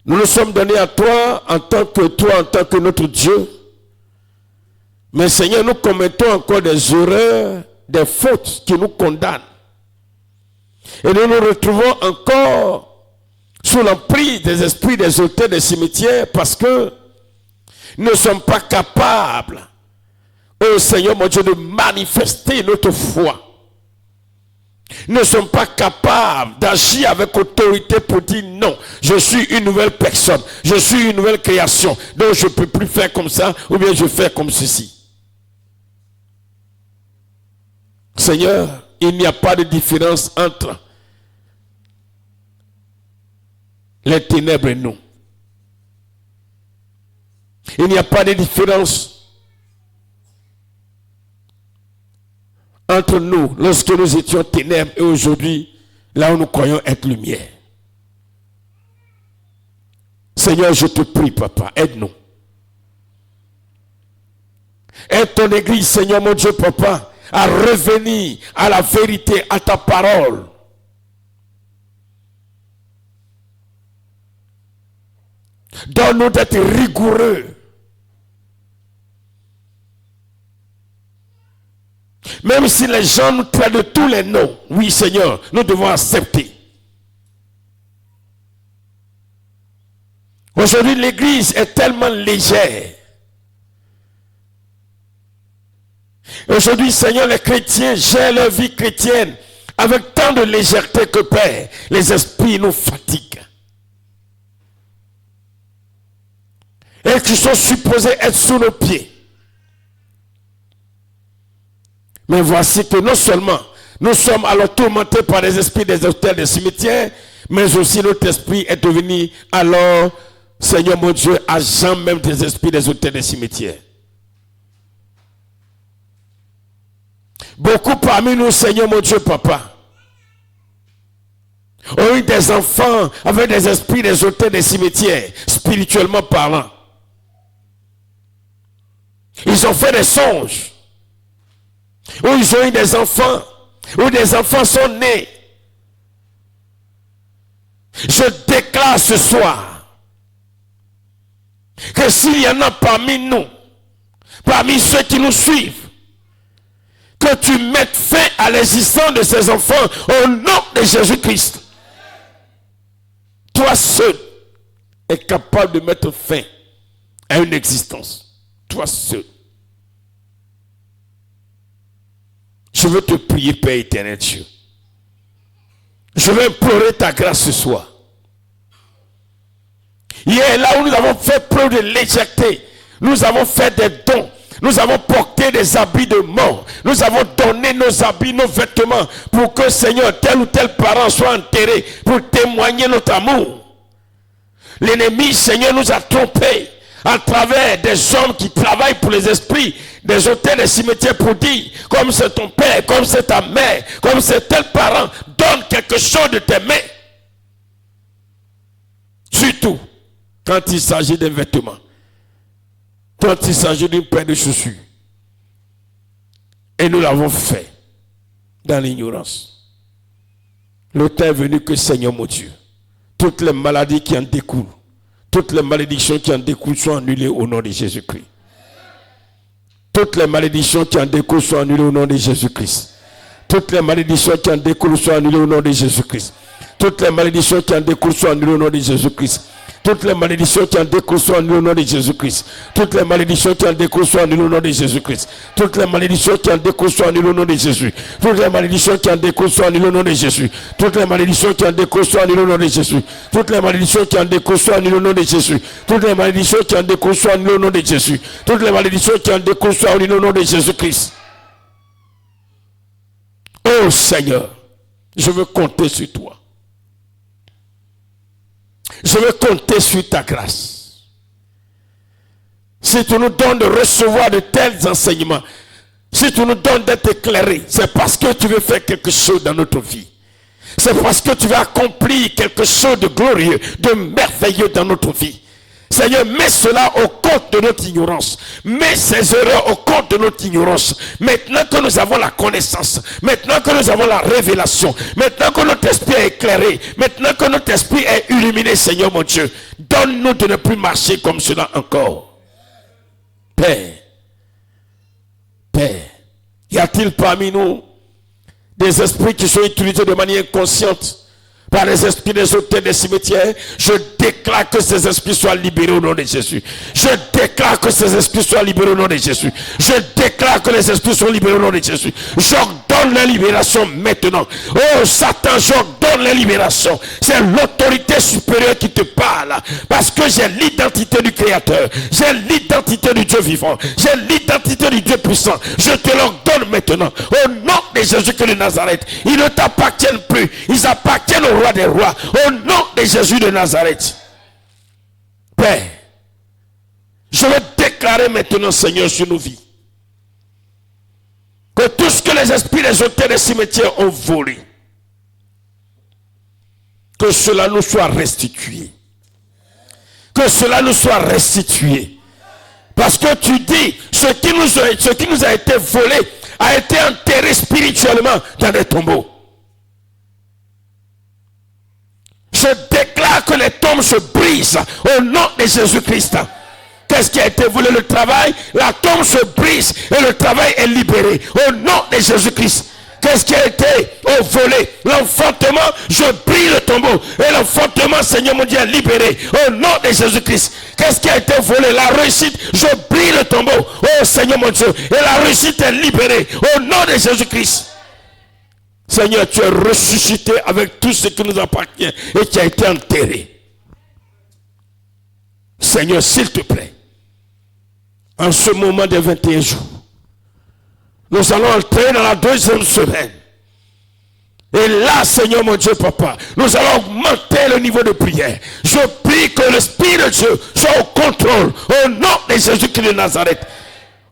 Nous nous sommes donnés à toi en tant que notre Dieu. Mais Seigneur, nous commettons encore des erreurs, des fautes qui nous condamnent. Et nous nous retrouvons encore sous l'emprise des esprits des auteurs des cimetières parce que nous ne sommes pas capables, ô Seigneur mon Dieu, de manifester notre foi. Nous ne sommes pas capables d'agir avec autorité pour dire non, je suis une nouvelle personne, je suis une nouvelle création, donc je ne peux plus faire comme ça ou bien je fais comme ceci. Seigneur, il n'y a pas de différence entre les ténèbres et nous. Il n'y a pas de différence entre nous lorsque nous étions ténèbres et aujourd'hui, là où nous croyons être lumière. Seigneur, je te prie, Papa, aide-nous. Aide ton Église, Seigneur mon Dieu, Papa, à revenir à la vérité, à ta parole. Donne-nous d'être rigoureux. Même si les gens nous traitent de tous les noms, oui Seigneur, nous devons accepter. Aujourd'hui, l'Église est tellement légère. Aujourd'hui, Seigneur, les chrétiens gèrent leur vie chrétienne avec tant de légèreté que, Père, les esprits nous fatiguent. Et qui sont supposés être sous nos pieds. Mais voici que non seulement nous sommes alors tourmentés par les esprits des auteurs des cimetières, mais aussi notre esprit est devenu alors, Seigneur mon Dieu, agent même des esprits des auteurs des cimetières. Beaucoup parmi nous, Seigneur mon Dieu, Papa, ont eu des enfants avec des esprits des auteurs des cimetières, spirituellement parlant. Ils ont fait des songes, où ils ont eu des enfants, où des enfants sont nés. Je déclare ce soir que s'il y en a parmi nous, parmi ceux qui nous suivent, que tu mettes fin à l'existence de ces enfants au nom de Jésus-Christ. Toi seul es capable de mettre fin à une existence. Toi seul. Je veux te prier, Père éternel Dieu. Je veux implorer ta grâce ce soir. Hier, là où nous avons fait preuve de légèreté, nous avons fait des dons, Nous avons porté des habits de mort. Nous avons donné nos habits, nos vêtements pour que, Seigneur, tel ou tel parent soit enterré pour témoigner notre amour. L'ennemi, Seigneur, nous a trompés à travers des hommes qui travaillent pour les esprits, des hôtels, des cimetières pour dire, comme c'est ton père, comme c'est ta mère, comme c'est tel parent, donne quelque chose de tes mains. Surtout quand il s'agit des vêtements, quand il s'agit d'une paire de chaussures. Et nous l'avons fait dans l'ignorance. Le temps est venu que, Seigneur mon Dieu, toutes les maladies qui en découlent, toutes les malédictions qui en découlent soient annulées au nom de Jésus-Christ. Toutes les malédictions qui en découlent soient annulées au nom de Jésus-Christ. Toutes les malédictions qui en découlent soient annulées au nom de Jésus-Christ. Toutes les malédictions qui en découlent soient annulées au nom de Jésus-Christ. Toutes les malédictions qui en découlent soient annulées au nom de Jésus-Christ. Toutes les malédictions qui en découlent soient annulées au nom de Jésus-Christ. Toutes les malédictions qui en découlent soient annulées au nom de Jésus. Toutes les malédictions qui en découlent soient annulées au nom de Jésus. Toutes les malédictions qui en découlent soient annulées au nom de Jésus. Toutes les malédictions qui en découlent soient annulées au nom de Jésus. Toutes les malédictions qui en découlent soient annulées au nom de Jésus. Toutes les malédictions qui en découlent soient annulées au nom de Jésus-Christ. Oh Seigneur, je veux compter sur toi. Je veux compter sur ta grâce. Si tu nous donnes de recevoir de tels enseignements, si tu nous donnes d'être éclairés, c'est parce que tu veux faire quelque chose dans notre vie. C'est parce que tu veux accomplir quelque chose de glorieux, de merveilleux dans notre vie. Seigneur, mets cela au compte de notre ignorance. Mets ces erreurs au compte de notre ignorance. Maintenant que nous avons la connaissance, maintenant que nous avons la révélation, maintenant que notre esprit est éclairé, maintenant que notre esprit est illuminé, Seigneur mon Dieu, donne-nous de ne plus marcher comme cela encore. Père, y a-t-il parmi nous des esprits qui sont utilisés de manière inconsciente par les esprits des hôtels, des cimetières? Je déclare que ces esprits soient libérés au nom de Jésus. Je déclare que ces esprits soient libérés au nom de Jésus. Je déclare que les esprits sont libérés au nom de Jésus. J'ordonne la libération maintenant. Oh Satan, j'ordonne la libération. C'est l'autorité supérieure qui te parle. Parce que j'ai l'identité du Créateur. J'ai l'identité du Dieu vivant. J'ai l'identité du Dieu puissant. Je te l'ordonne maintenant. Au nom de Jésus-Christ de Nazareth. Ils ne t'appartiennent plus. Ils appartiennent au roi des rois. Au nom de Jésus de Nazareth. Père, je vais déclarer maintenant, Seigneur, sur nos vies, que tout ce que les esprits des hôtels des cimetières ont volé, que cela nous soit restitué. Que cela nous soit restitué. Parce que tu dis, ce qui nous a été volé a été enterré spirituellement dans des tombeaux. Je déclare que les tombes se brisent au nom de Jésus-Christ. Qu'est-ce qui a été volé? Le travail. La tombe se brise et le travail est libéré au nom de Jésus-Christ. Qu'est-ce qui a été volé? L'enfantement. Je brise le tombeau et l'enfantement, Seigneur mon Dieu, est libéré au nom de Jésus-Christ. Qu'est-ce qui a été volé? La réussite. Je brise le tombeau, oh Seigneur mon Dieu, et la réussite est libérée au nom de Jésus-Christ. Seigneur, tu es ressuscité avec tout ce qui nous appartient et qui a été enterré. Seigneur, s'il te plaît, en ce moment des 21 jours, nous allons entrer dans la deuxième semaine. Et là, Seigneur mon Dieu, Papa, nous allons augmenter le niveau de prière. Je prie que l'Esprit de Dieu soit au contrôle au nom de Jésus-Christ de Nazareth.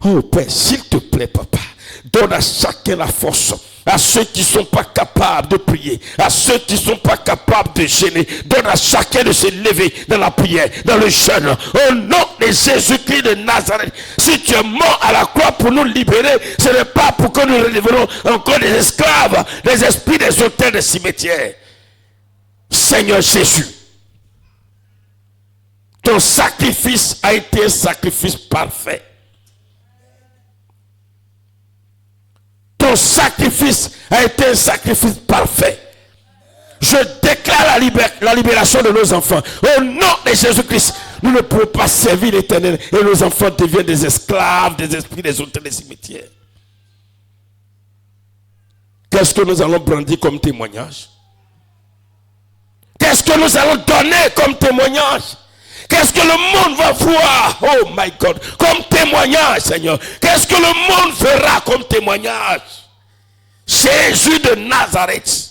Oh Père, s'il te plaît, Papa, donne à chacun la force. À ceux qui ne sont pas capables de prier, à ceux qui ne sont pas capables de gêner, donne à chacun de se lever dans la prière, dans le jeûne. Au nom de Jésus-Christ de Nazareth, si tu es mort à la croix pour nous libérer, ce n'est pas pour que nous redevenons encore des esclaves, des esprits des hôtels, des cimetières. Seigneur Jésus, ton sacrifice a été un sacrifice parfait. Ton sacrifice a été un sacrifice parfait. Je déclare la libération de nos enfants. Au nom de Jésus-Christ, nous ne pouvons pas servir l'Éternel et nos enfants deviennent des esclaves des esprits des hôtels des cimetières. Qu'est-ce que nous allons brandir comme témoignage? Qu'est-ce que nous allons donner comme témoignage? Qu'est-ce que le monde va voir, oh my God, comme témoignage, Seigneur? Qu'est-ce que le monde verra comme témoignage? Jésus de Nazareth.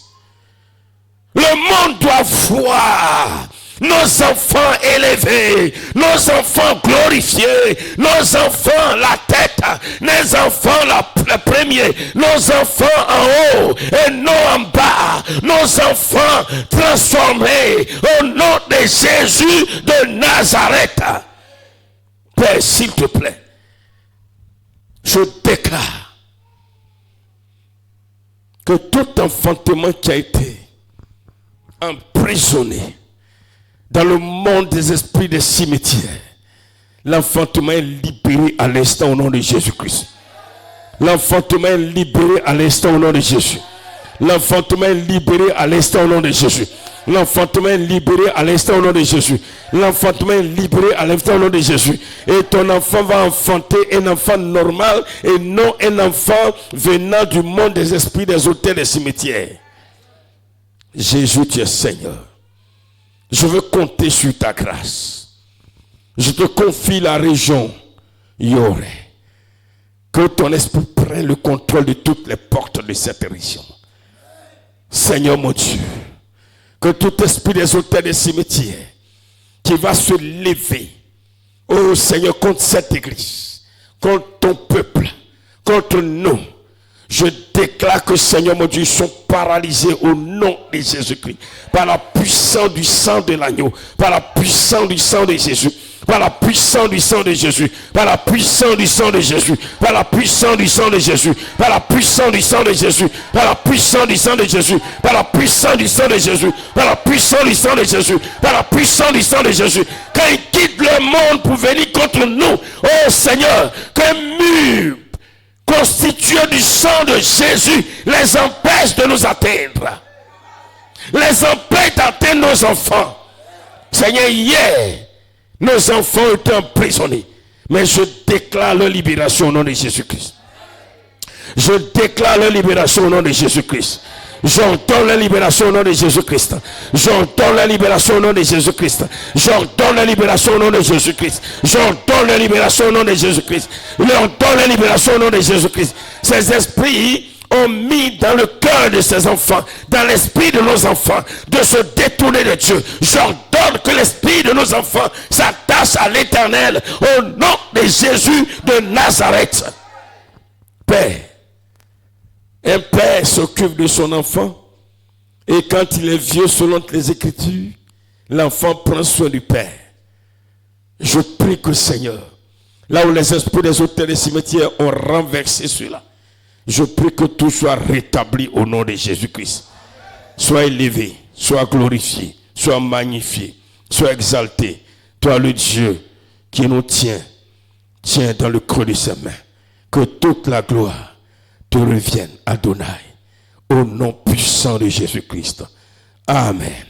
Le monde doit voir nos enfants élevés, nos enfants glorifiés, nos enfants la tête, nos enfants la première, nos enfants en haut et non en bas, nos enfants transformés au nom de Jésus de Nazareth. Père, s'il te plaît, je déclare que tout enfantement qui a été emprisonné dans le monde des esprits des cimetières, l'enfantement est libéré à l'instant au nom de Jésus-Christ. L'enfantement est libéré à l'instant au nom de Jésus. L'enfantement est libéré à l'instant au nom de Jésus. L'enfantement est libéré à l'instant au nom de Jésus. L'enfantement est libéré à l'instant au nom de Jésus. Et ton enfant va enfanter un enfant normal et non un enfant venant du monde des esprits des hôtels des cimetières. Jésus, tu es Seigneur. Je veux compter sur ta grâce. Je te confie la région Yoré. Que ton esprit prenne le contrôle de toutes les portes de cette région. Seigneur mon Dieu, que tout esprit des hôtels des cimetières qui va se lever, oh Seigneur, contre cette église, contre ton peuple, contre nous, je déclare que, Seigneur mon Dieu, ils sont paralysés au nom de Jésus-Christ. Par la puissance du sang de l'agneau. Par la puissance du sang de Jésus. Par la puissance du sang de Jésus. Par la puissance du sang de Jésus. Par la puissance du sang de Jésus. Par la puissance du sang de Jésus. Par la puissance du sang de Jésus. Par la puissance du sang de Jésus. Par la puissance du sang de Jésus. Par la puissance du sang de Jésus. Quand ils quittent le monde pour venir contre nous, oh Seigneur, qu'un mur constitué du sang de Jésus les empêche de nous atteindre. Les empêche d'atteindre nos enfants. Seigneur, hier, nos enfants étaient emprisonnés. Mais je déclare leur libération au nom de Jésus-Christ. Je déclare leur libération au nom de Jésus-Christ. J'ordonne la libération au nom de Jésus-Christ. J'ordonne la libération au nom de Jésus-Christ. J'ordonne la libération au nom de Jésus-Christ. J'ordonne la libération au nom de Jésus-Christ. J'ordonne la libération au nom de Jésus-Christ. Ces esprits ont mis dans le cœur de ces enfants, dans l'esprit de nos enfants, de se détourner de Dieu. J'ordonne que l'esprit de nos enfants s'attache à l'Éternel au nom de Jésus de Nazareth. Père, un père s'occupe de son enfant et quand il est vieux selon les Écritures, l'enfant prend soin du père. Je prie que, Seigneur, là où les esprits des hôtels des cimetières ont renversé cela, je prie que tout soit rétabli au nom de Jésus-Christ. Sois élevé, sois glorifié, sois magnifié, sois exalté. Toi le Dieu qui nous tient dans le creux de ses mains. Que toute la gloire te revienne, Adonai, au nom puissant de Jésus-Christ. Amen.